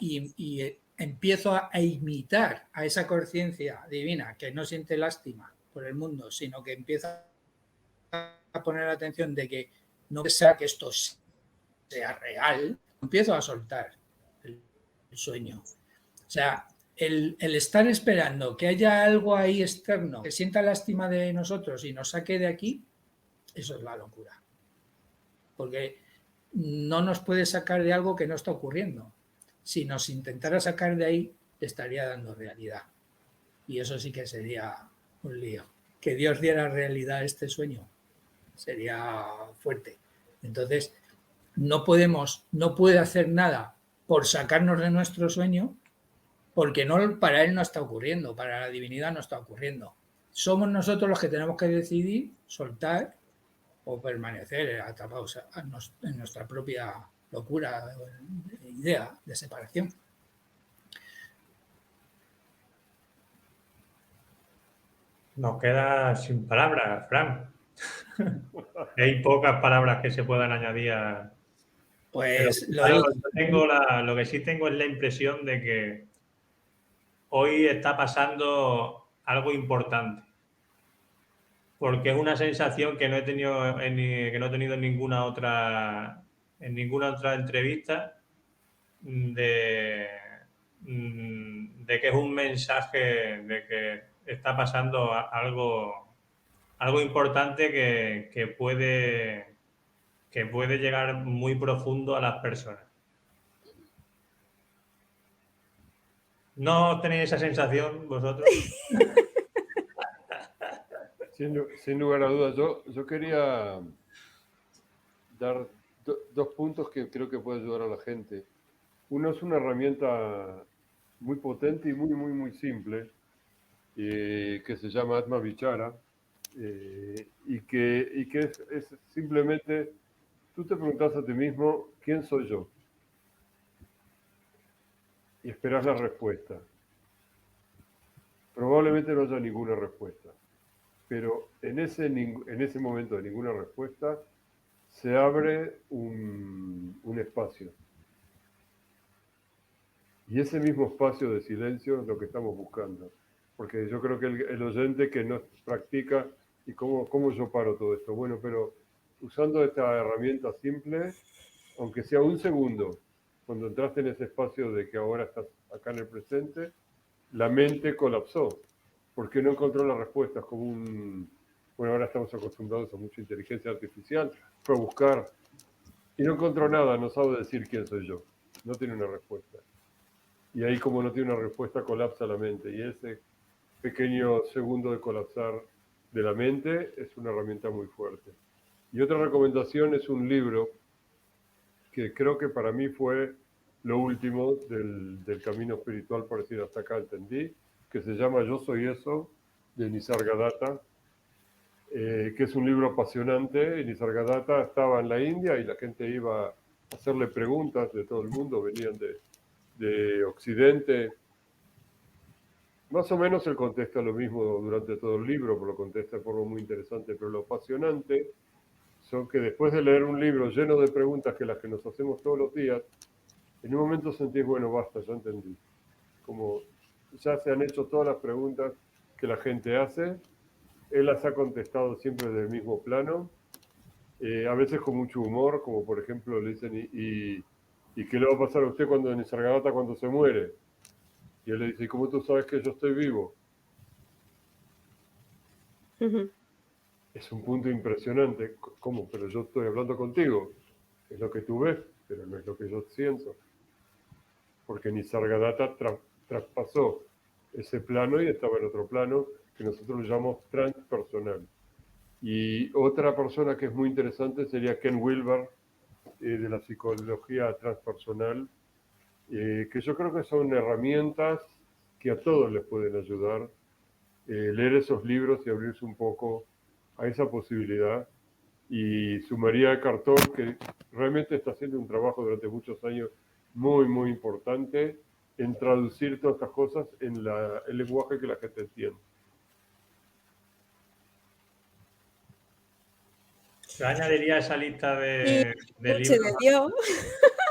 empiezo a imitar a esa conciencia divina que no siente lástima por el mundo, sino que empieza a poner atención de que no sea que esto sea real, empiezo a soltar el sueño. O sea, el estar esperando que haya algo ahí externo que sienta lástima de nosotros y nos saque de aquí, eso es la locura. Porque no nos puede sacar de algo que no está ocurriendo. Si nos intentara sacar de ahí, le estaría dando realidad. Y eso sí que sería un lío. Que Dios diera realidad a este sueño sería fuerte. Entonces, no puede hacer nada por sacarnos de nuestro sueño, porque para Él no está ocurriendo, para la divinidad no está ocurriendo. Somos nosotros los que tenemos que decidir soltar o permanecer atrapados en nuestra propia locura, idea de separación. Nos queda sin palabras, Fran. Hay pocas palabras que se puedan añadir a... Pues lo que sí tengo es la impresión de que hoy está pasando algo importante. Porque es una sensación que no he tenido en ninguna otra entrevista de que es un mensaje de que está pasando algo importante que puede llegar muy profundo a las personas. ¿No tenéis esa sensación vosotros? Sin lugar a dudas, yo quería dar dos puntos que creo que puede ayudar a la gente. Uno es una herramienta muy potente y muy simple, que se llama Atma Vichara, y que es simplemente, tú te preguntas a ti mismo, ¿quién soy yo? Y esperas la respuesta. Probablemente no haya ninguna respuesta, pero en ese momento de ninguna respuesta se abre un espacio. Y ese mismo espacio de silencio es lo que estamos buscando. Porque yo creo que el oyente que no practica, ¿y cómo yo paro todo esto? Bueno, pero usando esta herramienta simple, aunque sea un segundo, cuando entraste en ese espacio de que ahora estás acá en el presente, la mente colapsó, porque no encontró las respuestas como bueno, ahora estamos acostumbrados a mucha inteligencia artificial, fue a buscar y no encontró nada, no sabe decir quién soy yo, no tiene una respuesta. Y ahí, como no tiene una respuesta, colapsa la mente, y ese pequeño segundo de colapsar de la mente es una herramienta muy fuerte. Y otra recomendación es un libro que creo que para mí fue lo último del camino espiritual, por decir hasta acá entendí, que se llama Yo Soy Eso, de Nisargadatta, que es un libro apasionante. Nisargadatta estaba en la India y la gente iba a hacerle preguntas de todo el mundo, venían de Occidente, Más o menos él contesta lo mismo durante todo el libro, pero lo contesta de forma muy interesante. Pero lo apasionante son que después de leer un libro lleno de preguntas que las que nos hacemos todos los días, en un momento sentís, bueno, basta, ya entendí. Como ya se han hecho todas las preguntas que la gente hace, él las ha contestado siempre desde el mismo plano, a veces con mucho humor, como por ejemplo le dicen, ¿y qué le va a pasar a usted cuando en Nisargadatta cuando se muere? Y él le dice, ¿y cómo tú sabes que yo estoy vivo? Ujú. Es un punto impresionante. ¿Cómo? Pero yo estoy hablando contigo. Es lo que tú ves, pero no es lo que yo siento. Porque Nisargadatta traspasó ese plano y estaba en otro plano que nosotros lo llamamos transpersonal. Y otra persona que es muy interesante sería Ken Wilber, de la psicología transpersonal, que yo creo que son herramientas que a todos les pueden ayudar. Leer esos libros y abrirse un poco a esa posibilidad. Y sumaría a Cartón, que realmente está haciendo un trabajo durante muchos años muy, muy importante en traducir todas estas cosas en el lenguaje que la gente entiende. Yo añadiría a esa lista Y de Noche de libros. Dios.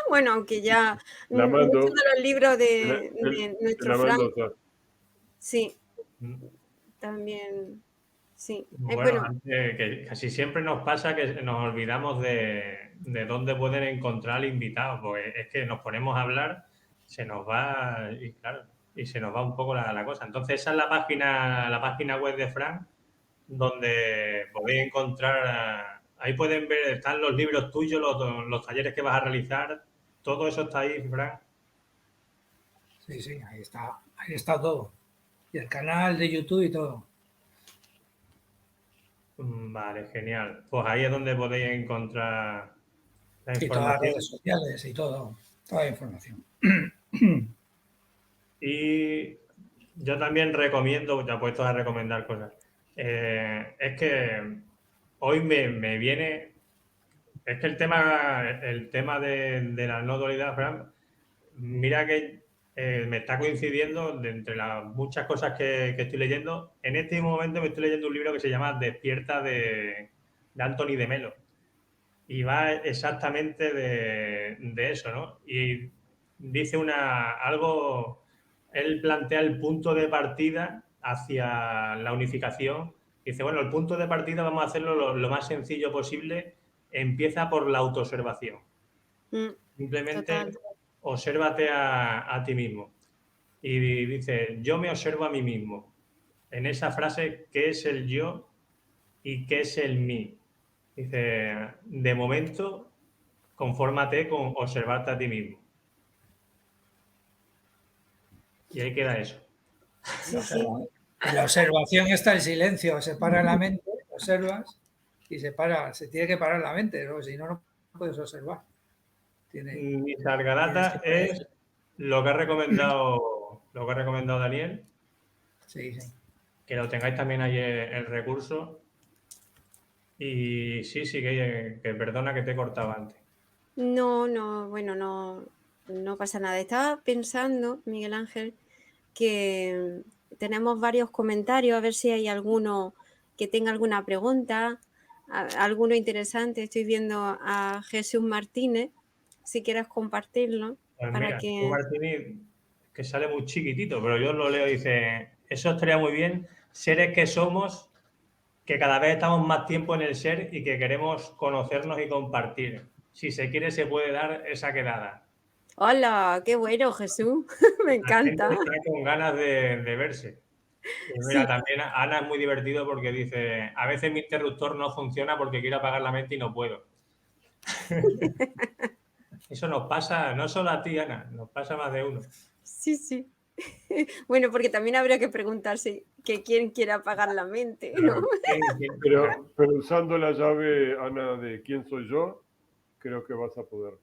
Bueno, aunque ya La muchos mando, de los libros te la, de te nuestro la Frank, mando, o sea, sí, también, sí. Bueno, Bueno, que casi siempre nos pasa que nos olvidamos de dónde pueden encontrar invitados, porque es que nos ponemos a hablar, se nos va, y claro, y se nos va un poco la cosa. Entonces, esa es la página web de Fran, donde podéis encontrar, ahí pueden ver, están los libros tuyos, los talleres que vas a realizar, todo eso está ahí, Fran. Sí, sí, ahí está todo. Y el canal de YouTube y todo. Vale, genial. Pues ahí es donde podéis encontrar la Y todas las información. redes sociales y todo, toda la información. Y yo también recomiendo, ya puestos a recomendar cosas, es que hoy me viene, es que el tema de la no dualidad, Fran, mira que me está coincidiendo de entre las muchas cosas que estoy leyendo. En este momento me estoy leyendo un libro que se llama Despierta de Anthony de Melo. Y va exactamente de eso, ¿no? Y dice algo, él plantea el punto de partida hacia la unificación. Dice, bueno, el punto de partida vamos a hacerlo lo más sencillo posible. Empieza por la autoobservación. Simplemente total. obsérvate a ti mismo. Y dice, yo me observo a mí mismo. En esa frase, ¿qué es el yo y qué es el mí? Dice, de momento, confórmate con observarte a ti mismo. Y ahí queda eso. Sí, sí. En la observación está el silencio, se para la mente, observas y se tiene que parar la mente, ¿no? Si no, no puedes observar. Mi Tienes Sargadata que parar. es lo que ha recomendado Daniel, Sí, sí. que lo tengáis también ahí el recurso. Y sí, sí, que perdona que te he cortado antes. No, no, bueno, no pasa nada. Estaba pensando, Miguel Ángel, que tenemos varios comentarios, a ver si hay alguno que tenga alguna pregunta, alguno interesante. Estoy viendo a Jesús Martínez, si quieres compartirlo, Pues para mira, tú, que... Martini, que sale muy chiquitito, pero yo lo leo y dice, eso estaría muy bien, seres que somos, que cada vez estamos más tiempo en el ser y que queremos conocernos y compartir. Si se quiere, se puede dar esa quedada. Hola, qué bueno, Jesús, me La gente encanta. está con ganas de verse. Y mira, Sí, también Ana es muy divertido porque dice, a veces mi interruptor no funciona porque quiero apagar la mente y no puedo. Eso nos pasa, no solo a ti, Ana, nos pasa a más de uno. sí, sí. Bueno, porque también habría que preguntarse que quién quiere apagar la mente, ¿no? Claro, ¿quién? pero usando la llave, Ana, de quién soy yo, creo que vas a poder,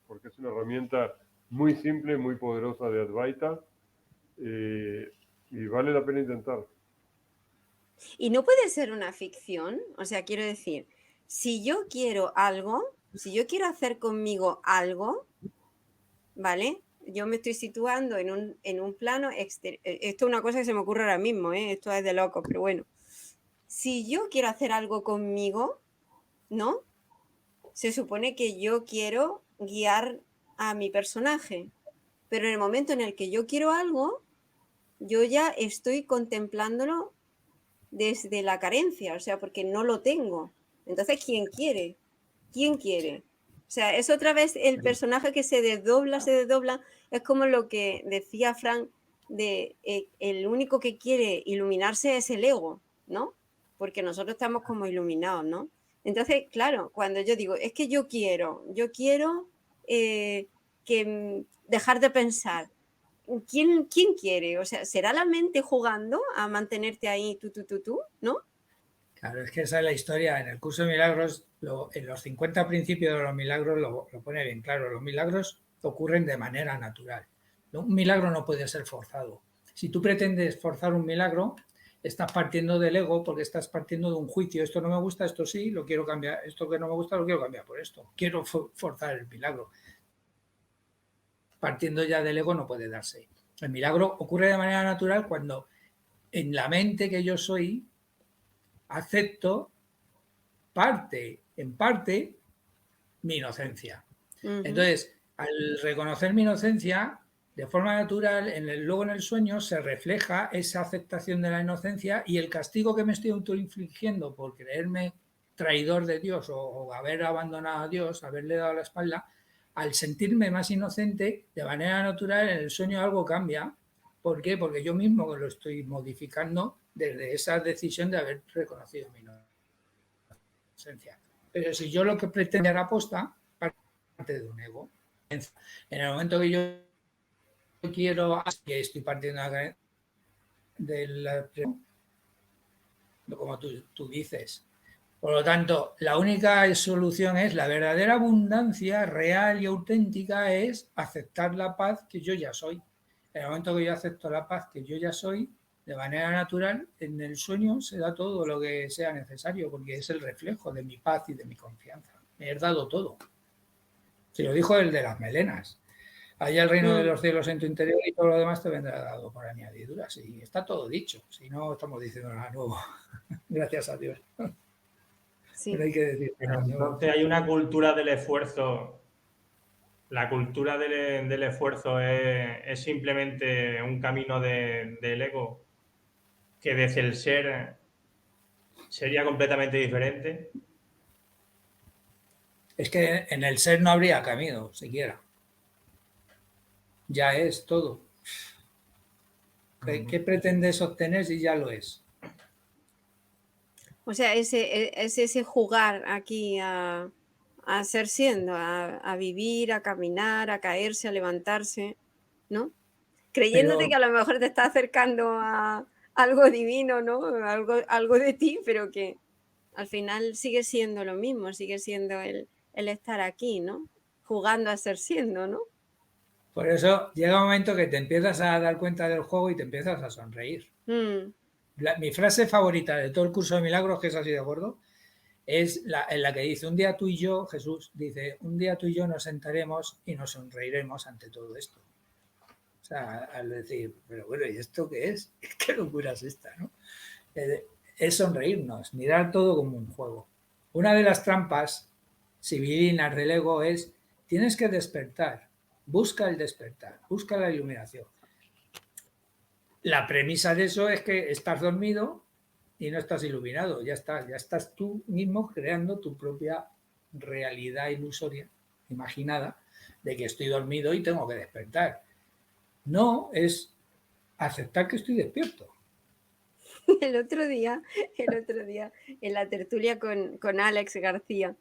porque es una herramienta muy simple, muy poderosa de Advaita, y vale la pena intentar. Y no puede ser una ficción, o sea, quiero decir, si yo quiero algo, si yo quiero hacer conmigo algo, ¿vale? yo me estoy situando en un plano exterior. Esto es una cosa que se me ocurre ahora mismo, esto es de locos, pero bueno. Si yo quiero hacer algo conmigo, ¿no? Se supone que yo quiero guiar a mi personaje, pero en el momento en el que yo quiero algo, yo ya estoy contemplándolo desde la carencia, o sea, porque no lo tengo. Entonces, ¿quién quiere? ¿Quién quiere? O sea, es otra vez el personaje que se desdobla, es como lo que decía Frank de el único que quiere iluminarse es el ego, ¿no? Porque nosotros estamos como iluminados, ¿no? Entonces, claro, cuando yo digo, es que yo quiero dejar de pensar. ¿Quién quiere? O sea, ¿será la mente jugando a mantenerte ahí tú, ¿no? Claro, es que esa es la historia. En el curso de milagros, en los 50 principios de los milagros lo pone bien claro. Los milagros ocurren de manera natural. Un milagro no puede ser forzado. Si tú pretendes forzar un milagro, estás partiendo del ego porque estás partiendo de un juicio. Esto no me gusta, esto sí, lo quiero cambiar. Esto que no me gusta, lo quiero cambiar por esto. Quiero forzar el milagro. Partiendo ya del ego no puede darse. El milagro ocurre de manera natural cuando en la mente que yo soy acepto en parte, mi inocencia. Entonces, al reconocer mi inocencia, de forma natural, luego en el sueño se refleja esa aceptación de la inocencia y el castigo que me estoy autoinfligiendo por creerme traidor de Dios o haber abandonado a Dios, haberle dado la espalda, al sentirme más inocente, de manera natural, en el sueño algo cambia. ¿Por qué? Porque yo mismo lo estoy modificando desde esa decisión de haber reconocido mi inocencia. Pero si yo lo que pretendo era aposta, parte de un ego. En el momento que yo quiero, que estoy partiendo de la, como tú dices. Por lo tanto, la única solución es la verdadera abundancia real y auténtica es aceptar la paz que yo ya soy. En el momento que yo acepto la paz que yo ya soy, de manera natural, en el sueño se da todo lo que sea necesario, porque es el reflejo de mi paz y de mi confianza. Me he dado todo. Se lo dijo el de las melenas. Allá el reino de los cielos en tu interior y todo lo demás te vendrá dado por añadidura. Sí, está todo dicho. Si no, estamos diciendo nada nuevo. Gracias a Dios. Sí. Pero hay que decir. Pero entonces hay una cultura del esfuerzo. La cultura del esfuerzo es simplemente un camino del ego que desde el ser sería completamente diferente. Es que en el ser no habría camino, siquiera. Ya es todo. ¿Qué pretendes obtener si ya lo es? O sea, es ese jugar aquí a ser siendo, a vivir, a caminar, a caerse, a levantarse, ¿no? Creyéndote que a lo mejor te está acercando a algo divino, ¿no? Algo de ti, pero que al final sigue siendo lo mismo, sigue siendo el estar aquí, ¿no? Jugando a ser siendo, ¿no? Por eso llega un momento que te empiezas a dar cuenta del juego y te empiezas a sonreír. Mi frase favorita de todo el curso de milagros, que es así de acuerdo, es en la que dice, un día tú y yo, Jesús dice, un día tú y yo nos sentaremos y nos sonreiremos ante todo esto. O sea, al decir, pero bueno, ¿y esto qué es? ¿Qué locura es esta, no? Es sonreírnos, mirar todo como un juego. Una de las trampas civilinas del ego es, tienes que despertar, busca el despertar, busca la iluminación. La premisa de eso es que estás dormido y no estás iluminado, ya estás tú mismo creando tu propia realidad ilusoria, imaginada, de que estoy dormido y tengo que despertar. No, es aceptar que estoy despierto. El otro día, en la tertulia con Alex García,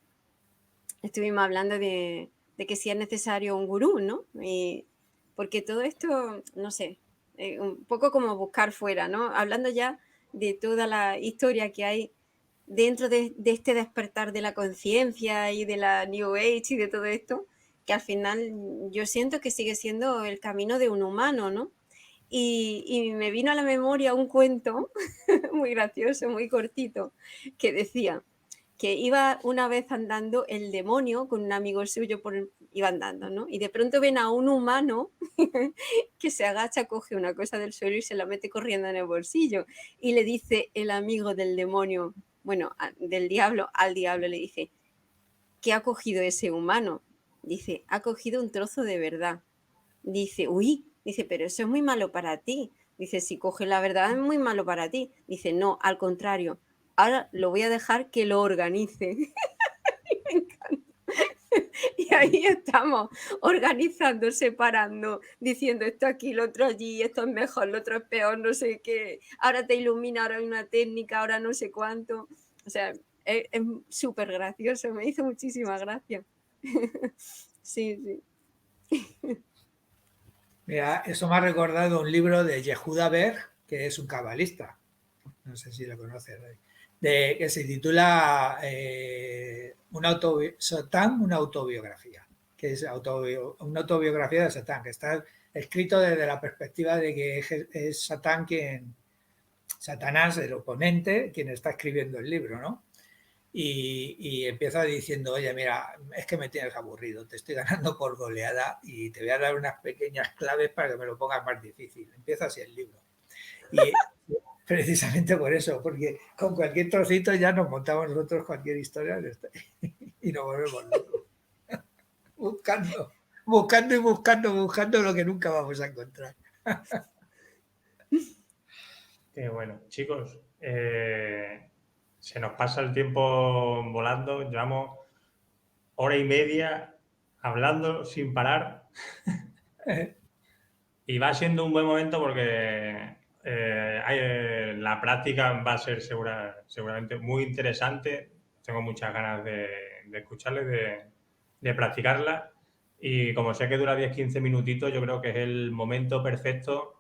estuvimos hablando de que si es necesario un gurú, ¿no? Porque todo esto, no sé, un poco como buscar fuera, ¿no? Hablando ya de toda la historia que hay dentro de este despertar de la conciencia y de la New Age y de todo esto, que al final yo siento que sigue siendo el camino de un humano, ¿no? Y me vino a la memoria un cuento muy gracioso, muy cortito, que decía que iba una vez andando el demonio con un amigo suyo por iban dando, ¿no? Y de pronto ven a un humano que se agacha, coge una cosa del suelo y se la mete corriendo en el bolsillo. Y le dice el amigo del demonio, bueno, del diablo, al diablo le dice, ¿qué ha cogido ese humano? Dice, ha cogido un trozo de verdad. Dice, uy, dice, pero eso es muy malo para ti. Dice, si coge la verdad es muy malo para ti. Dice, no, al contrario, ahora lo voy a dejar que lo organice. Me encanta. Y ahí estamos, organizando, separando, diciendo esto aquí, lo otro allí, esto es mejor, lo otro es peor, no sé qué. Ahora te ilumina, ahora hay una técnica, ahora no sé cuánto. O sea, es súper gracioso, me hizo muchísima gracia. Sí, sí. Mira, eso me ha recordado un libro de Yehuda Berg, que es un cabalista. No sé si lo conoces. Que se titula Satán, una autobiografía. Que es una autobiografía de Satán, que está escrito desde la perspectiva de que es Satán Satanás, el oponente, quien está escribiendo el libro, ¿no? Y empieza diciendo, oye, mira, es que me tienes aburrido, te estoy ganando por goleada y te voy a dar unas pequeñas claves para que me lo pongas más difícil. Empieza así el libro. Y precisamente por eso, porque con cualquier trocito ya nos montamos nosotros cualquier historia y nos volvemos locos. buscando lo que nunca vamos a encontrar. Qué bueno. Chicos, se nos pasa el tiempo volando, llevamos hora y media hablando sin parar y va siendo un buen momento porque la práctica va a ser seguramente muy interesante. Tengo muchas ganas de escucharles, de practicarla y como sé que dura 10-15 minutitos, yo creo que es el momento perfecto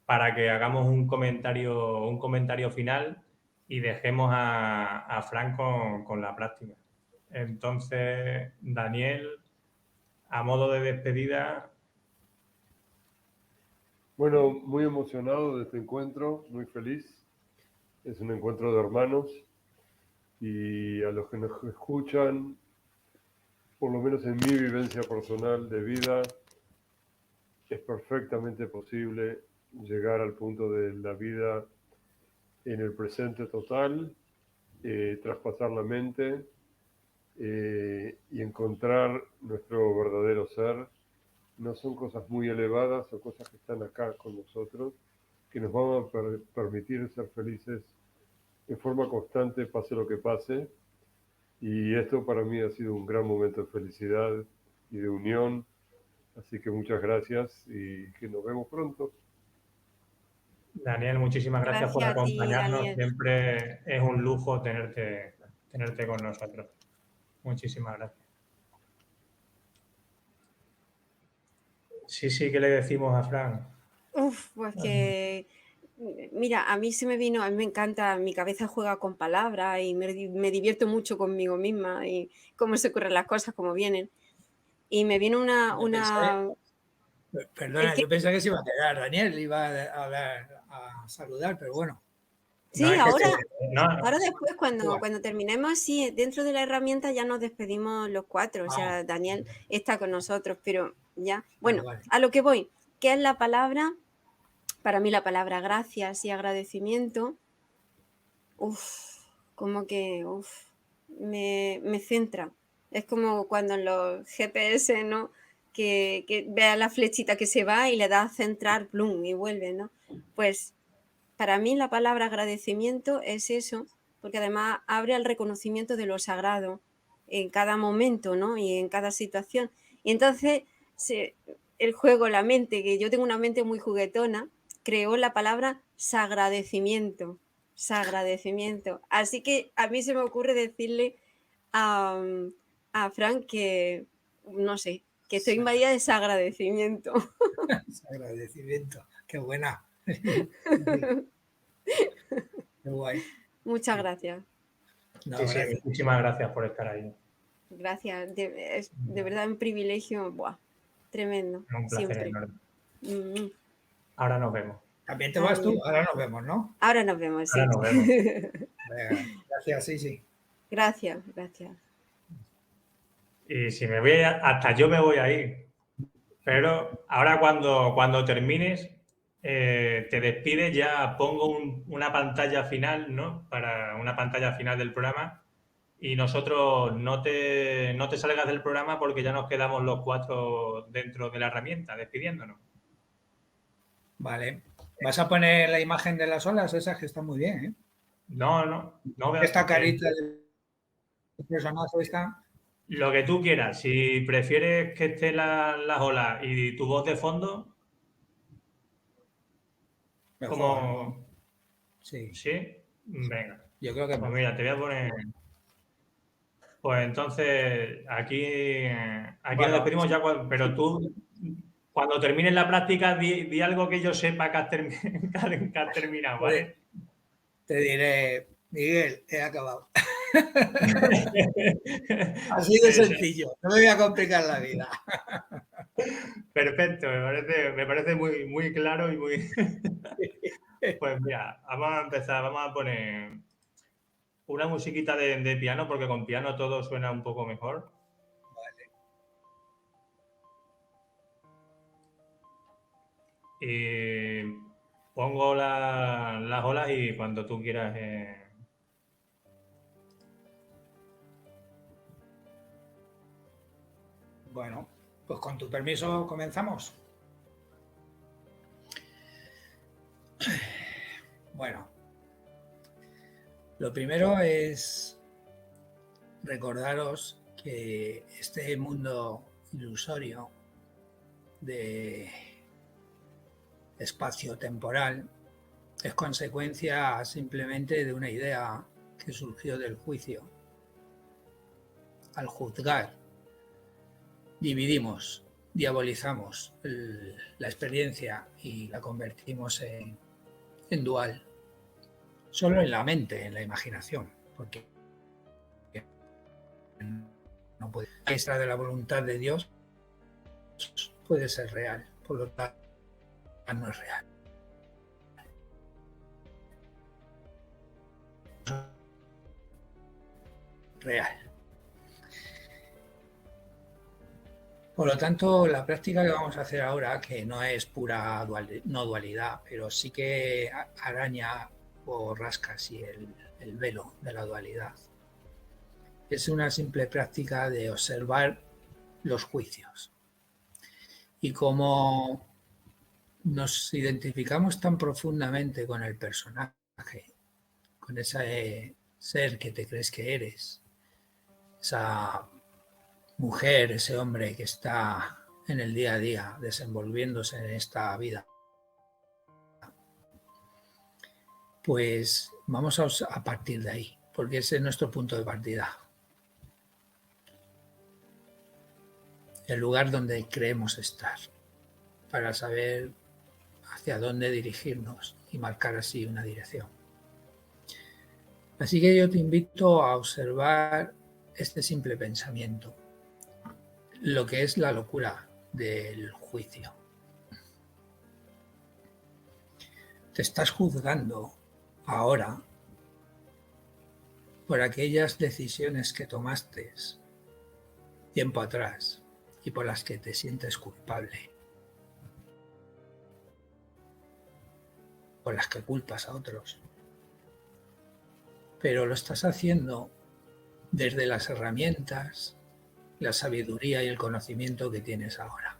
para que hagamos un comentario final y dejemos a Fran con la práctica. Entonces, Daniel, a modo de despedida. Bueno, muy emocionado de este encuentro, muy feliz. Es un encuentro de hermanos y a los que nos escuchan, por lo menos en mi vivencia personal de vida, es perfectamente posible llegar al punto de la vida en el presente total, traspasar la mente y encontrar nuestro verdadero ser. No son cosas muy elevadas, son cosas que están acá con nosotros, que nos van a permitir ser felices en forma constante, pase lo que pase. Y esto para mí ha sido un gran momento de felicidad y de unión. Así que muchas gracias y que nos vemos pronto. Daniel, muchísimas gracias por Gracias a ti, acompañarnos. Daniel. Siempre es un lujo tenerte con nosotros. Muchísimas gracias. Sí, ¿qué le decimos a Fran? Pues que, mira, a mí me encanta, mi cabeza juega con palabras y me divierto mucho conmigo misma y cómo se ocurren las cosas, cómo vienen. Y me viene Perdona, ¿El qué? yo pensaba que se iba a quedar Daniel, iba a saludar, pero bueno. No, Sí, es que ahora después, Igual. cuando terminemos, sí, dentro de la herramienta ya nos despedimos los cuatro. O sea, Daniel está con nosotros, pero ya. Bueno, Vale. a lo que voy, ¿qué es la palabra? Para mí la palabra gracias y agradecimiento, como que me centra. Es como cuando en los GPS, ¿no? Que vea la flechita que se va y le da a centrar, plum, y vuelve, ¿no? Pues para mí la palabra agradecimiento es eso, porque además abre al reconocimiento de lo sagrado en cada momento, ¿no? Y en cada situación. Y entonces el juego, la mente, que yo tengo una mente muy juguetona, creó la palabra sagradecimiento. Sagradecimiento. Así que a mí se me ocurre decirle a Frank que, no sé, que estoy invadida de sagradecimiento. Agradecimiento. Qué buena. Qué guay. Muchas gracias. No, sí, gracias. muchísimas gracias por estar ahí. Gracias. Es de verdad un privilegio, tremendo. Es un placer Siempre. enorme. Ahora nos vemos. También te vas tú. Ahora nos vemos, ¿no? Ahora nos vemos, sí. Ahora nos vemos. Venga, gracias, sí. Gracias. Y si me voy hasta yo me voy a ir. Pero ahora cuando termines, te despides, ya pongo una pantalla final, ¿no? Para una pantalla final del programa. Y nosotros no te salgas del programa porque ya nos quedamos los 4 dentro de la herramienta, despidiéndonos. Vale. ¿Vas a poner la imagen de las olas? Esa que está muy bien, ¿eh? No Esta carita del personaje está... lo que tú quieras. Si prefieres que esté las olas y tu voz de fondo, Mejor, como... ¿no? Sí, ¿Sí? Venga. yo creo que Pues mejor. mira, te voy a poner... Pues entonces, aquí nos Bueno, despedimos ya, pero tú, cuando termines la práctica, di algo que yo sepa que has, que has terminado, ¿vale? te diré, Miguel, he acabado. Así de sencillo, no me voy a complicar la vida. Perfecto, me parece muy, muy claro y muy... Pues mira, vamos a empezar, vamos a poner una musiquita de piano, porque con piano todo suena un poco mejor. Y pongo las olas y cuando tú quieras... Bueno, pues con tu permiso comenzamos. Bueno, lo primero es recordaros que este mundo ilusorio de espacio temporal es consecuencia simplemente de una idea que surgió del juicio. Al juzgar, dividimos, diabolizamos la experiencia y la convertimos en dual. Solo en la mente, en la imaginación, porque no puede. Extra de la voluntad de Dios puede ser real, por lo tanto no es real. Real. Por lo tanto, la práctica que vamos a hacer ahora, que no es pura no dualidad, pero sí que araña o rasca así el velo de la dualidad, es una simple práctica de observar los juicios. Y como nos identificamos tan profundamente con el personaje, con ese ser que te crees que eres, esa mujer, ese hombre que está en el día a día desenvolviéndose en esta vida, pues vamos a partir de ahí, porque ese es nuestro punto de partida. El lugar donde creemos estar, para saber hacia dónde dirigirnos y marcar así una dirección. Así que yo te invito a observar este simple pensamiento, lo que es la locura del juicio. Te estás juzgando ahora por aquellas decisiones que tomaste tiempo atrás y por las que te sientes culpable, por las que culpas a otros. Pero lo estás haciendo desde las herramientas, la sabiduría y el conocimiento que tienes ahora.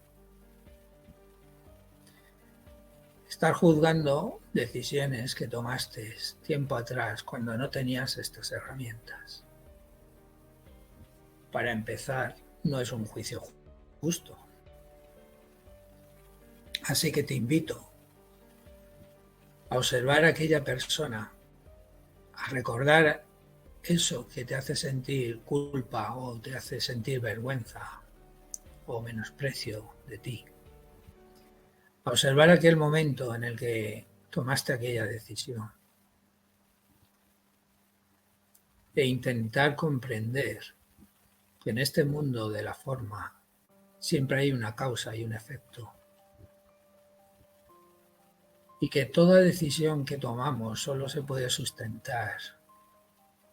Estar juzgando decisiones que tomaste tiempo atrás cuando no tenías estas herramientas. Para empezar, no es un juicio justo. Así que te invito a observar a aquella persona, a recordar eso que te hace sentir culpa o te hace sentir vergüenza o menosprecio de ti. A observar aquel momento en el que tomaste aquella decisión e intentar comprender que en este mundo de la forma siempre hay una causa y un efecto y que toda decisión que tomamos solo se puede sustentar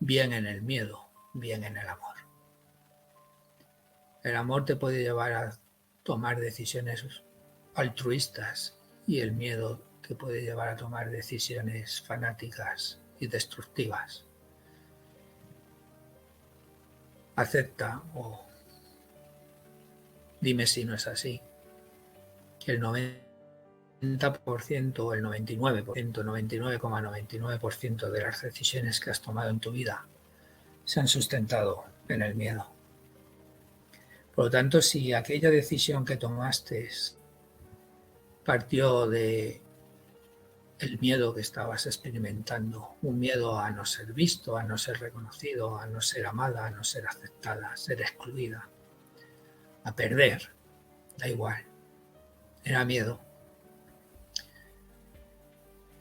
bien en el miedo, bien en el amor. El amor te puede llevar a tomar decisiones altruistas y el miedo te puede llevar a tomar decisiones fanáticas y destructivas. Acepta o dime si no es así, que el 90% o el 99%, 99,99% de las decisiones que has tomado en tu vida se han sustentado en el miedo. Por lo tanto, si aquella decisión que tomaste partió de el miedo que estabas experimentando, un miedo a no ser visto, a no ser reconocido, a no ser amada, a no ser aceptada, a ser excluida, a perder, da igual, era miedo.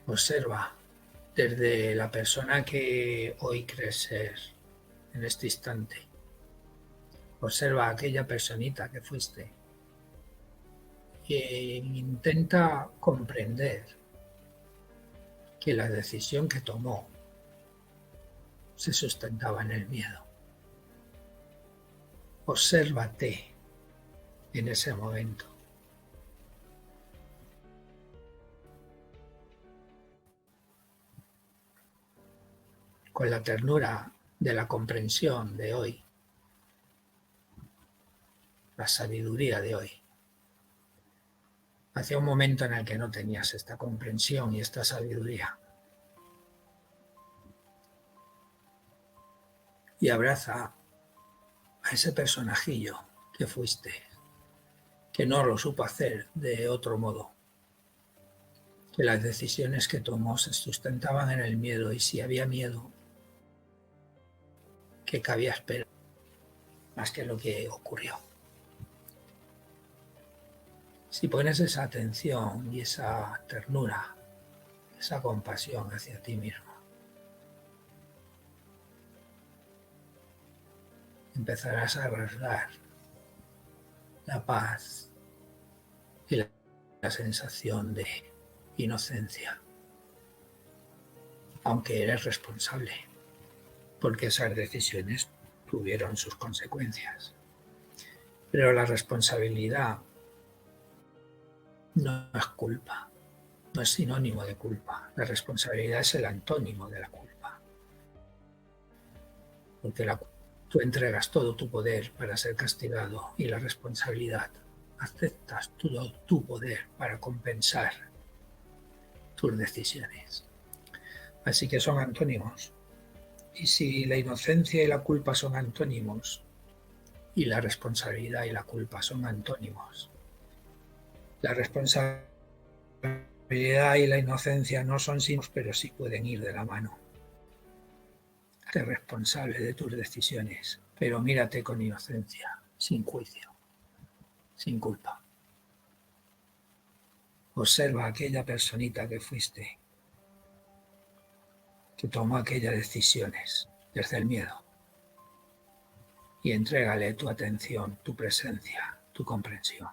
Observa desde la persona que hoy crees ser en este instante. Observa a aquella personita que fuiste e intenta comprender que la decisión que tomó se sustentaba en el miedo. Obsérvate en ese momento. Con la ternura de la comprensión de hoy, la sabiduría de hoy. Hacía un momento en el que no tenías esta comprensión y esta sabiduría. Y abraza a ese personajillo que fuiste, que no lo supo hacer de otro modo, que las decisiones que tomó se sustentaban en el miedo y si había miedo, que cabía esperar más que lo que ocurrió. Si pones esa atención y esa ternura, esa compasión hacia ti mismo, empezarás a rasgar la paz y la sensación de inocencia, aunque eres responsable, porque esas decisiones tuvieron sus consecuencias. Pero la responsabilidad no es culpa, no es sinónimo de culpa. La responsabilidad es el antónimo de la culpa. Porque tú entregas todo tu poder para ser castigado y la responsabilidad aceptas todo tu poder para compensar tus decisiones. Así que son antónimos. Y si la inocencia y la culpa son antónimos y la responsabilidad y la culpa son antónimos, la responsabilidad y la inocencia no son sinónimos, pero sí pueden ir de la mano. Sé responsable de tus decisiones, pero mírate con inocencia, sin juicio, sin culpa. Observa a aquella personita que fuiste, que tomó aquellas decisiones desde el miedo y entrégale tu atención, tu presencia, tu comprensión.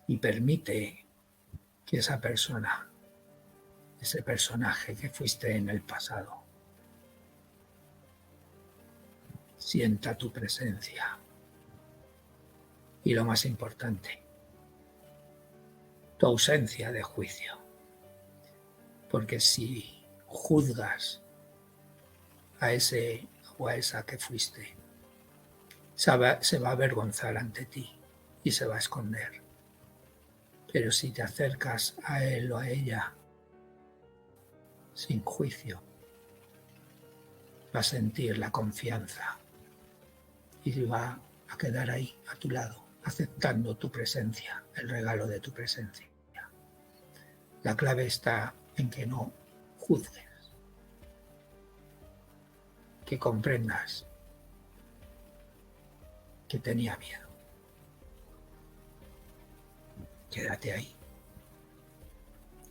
Y permite que esa persona, ese personaje que fuiste en el pasado, sienta tu presencia. Y lo más importante, tu ausencia de juicio. Porque si juzgas a ese o a esa que fuiste, se va a avergonzar ante ti y se va a esconder. Pero si te acercas a él o a ella sin juicio, va a sentir la confianza y va a quedar ahí a tu lado, aceptando tu presencia, el regalo de tu presencia. La clave está en que no juzgues, que comprendas que tenía miedo. Quédate ahí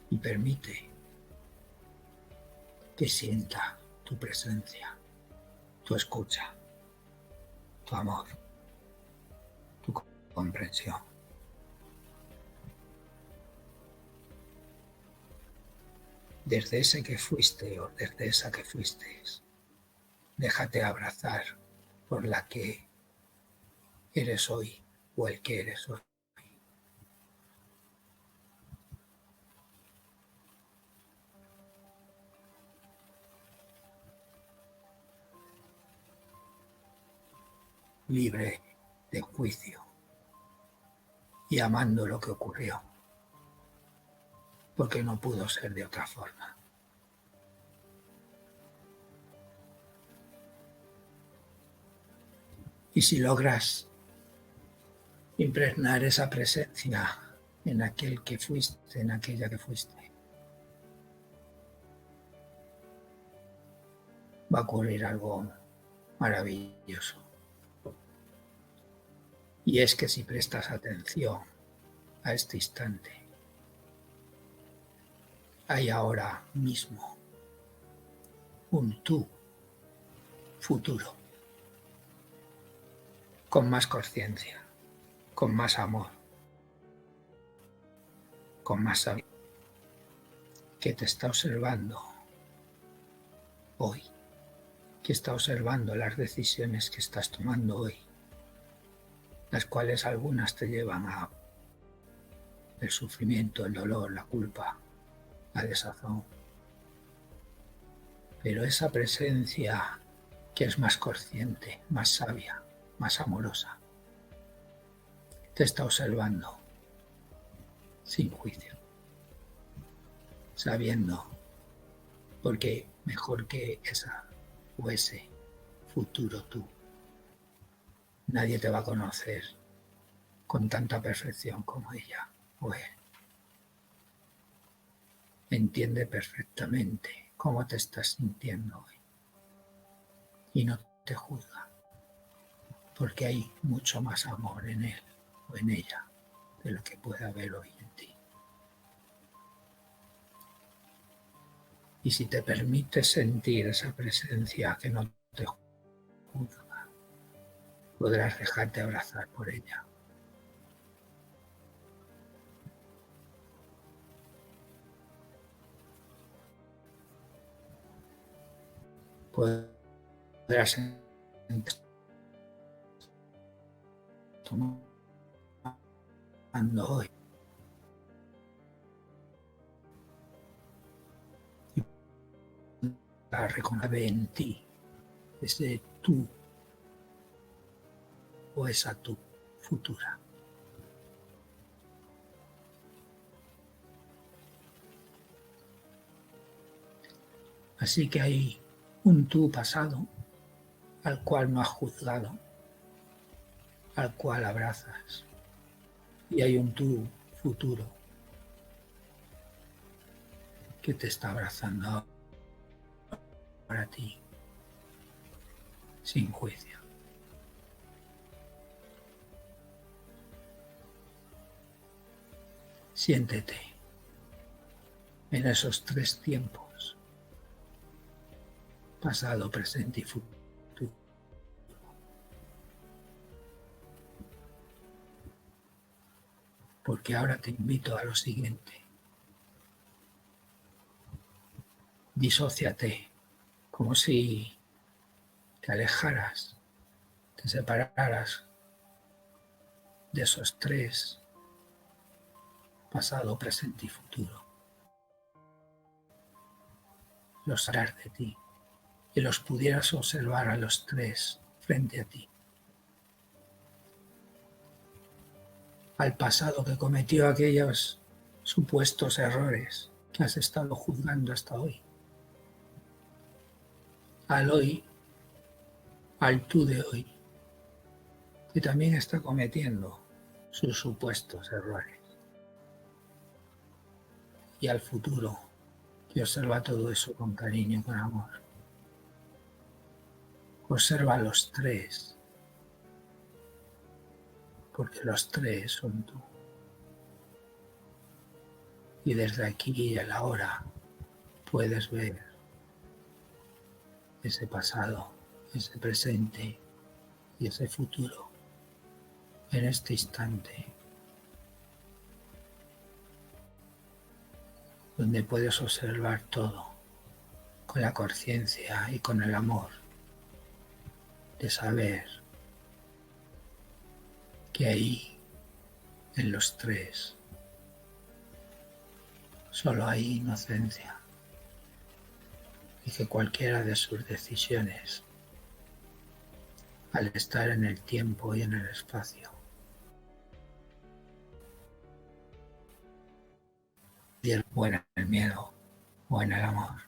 y permite que sienta tu presencia, tu escucha, tu amor, tu comprensión. Desde ese que fuiste o desde esa que fuiste, déjate abrazar por la que eres hoy o el que eres hoy. Libre de juicio y amando lo que ocurrió, porque no pudo ser de otra forma. Y si logras impregnar esa presencia en aquel que fuiste, en aquella que fuiste, va a ocurrir algo maravilloso. Y es que si prestas atención a este instante, hay ahora mismo un tú futuro, con más conciencia, con más amor, con más sabiduría, que te está observando hoy, que está observando las decisiones que estás tomando hoy, las cuales algunas te llevan a el sufrimiento, el dolor, la culpa, la desazón. Pero esa presencia que es más consciente, más sabia, más amorosa, te está observando sin juicio, sabiendo, porque mejor que esa o ese futuro tú, nadie te va a conocer con tanta perfección como ella o él. Entiende perfectamente cómo te estás sintiendo hoy y no te juzga, porque hay mucho más amor en él o en ella de lo que puede haber hoy en ti. Y si te permites sentir esa presencia que no te juzga, podrás dejarte abrazar por ella. Podrás sentir tomando hoy la reconocer en ti ese tú o esa tú futura. Así que hay un tú pasado al cual no has juzgado, al cual abrazas, y hay un tú futuro que te está abrazando para ti sin juicio. Siéntete en esos tres tiempos, pasado, presente y futuro. Porque ahora te invito a lo siguiente. Disóciate, como si te alejaras, te separaras de esos tres, pasado, presente y futuro. Los harás de ti y los pudieras observar a los tres frente a ti. Al pasado que cometió aquellos supuestos errores que has estado juzgando hasta hoy. Al hoy, al tú de hoy, que también está cometiendo sus supuestos errores. Y al futuro, que observa todo eso con cariño y con amor. Observa a los tres, porque los tres son tú. Y desde aquí y a la hora puedes ver ese pasado, ese presente y ese futuro en este instante, donde puedes observar todo con la conciencia y con el amor de saber que ahí, en los tres, solo hay inocencia y que cualquiera de sus decisiones, al estar en el tiempo y en el espacio, o en el miedo o en el amor,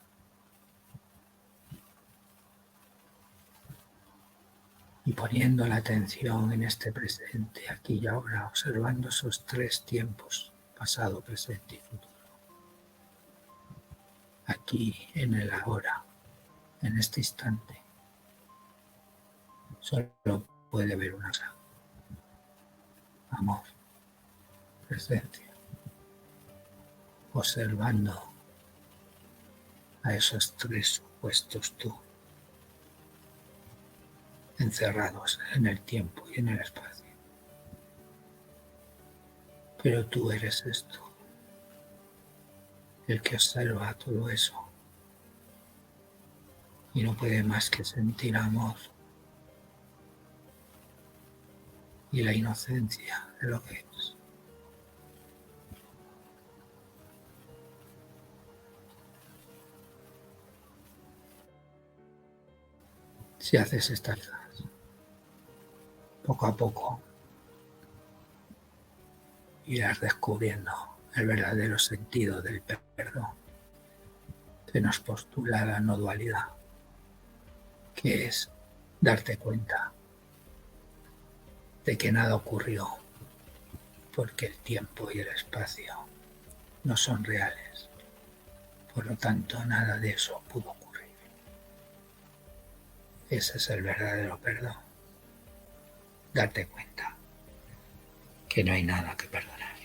y poniendo la atención en este presente, aquí y ahora, observando esos tres tiempos, pasado, presente y futuro, aquí, en el ahora, en este instante, solo puede haber una cosa: amor, presencia, observando a esos tres supuestos tú, encerrados en el tiempo y en el espacio. Pero tú eres esto, el que observa todo eso y no puede más que sentir amor y la inocencia de lo que es. Si haces estas cosas, poco a poco irás descubriendo el verdadero sentido del perdón que nos postula la no dualidad, que es darte cuenta de que nada ocurrió porque el tiempo y el espacio no son reales, por lo tanto nada de eso pudo ocurrir. Ese es el verdadero perdón, darte cuenta que no hay nada que perdonar.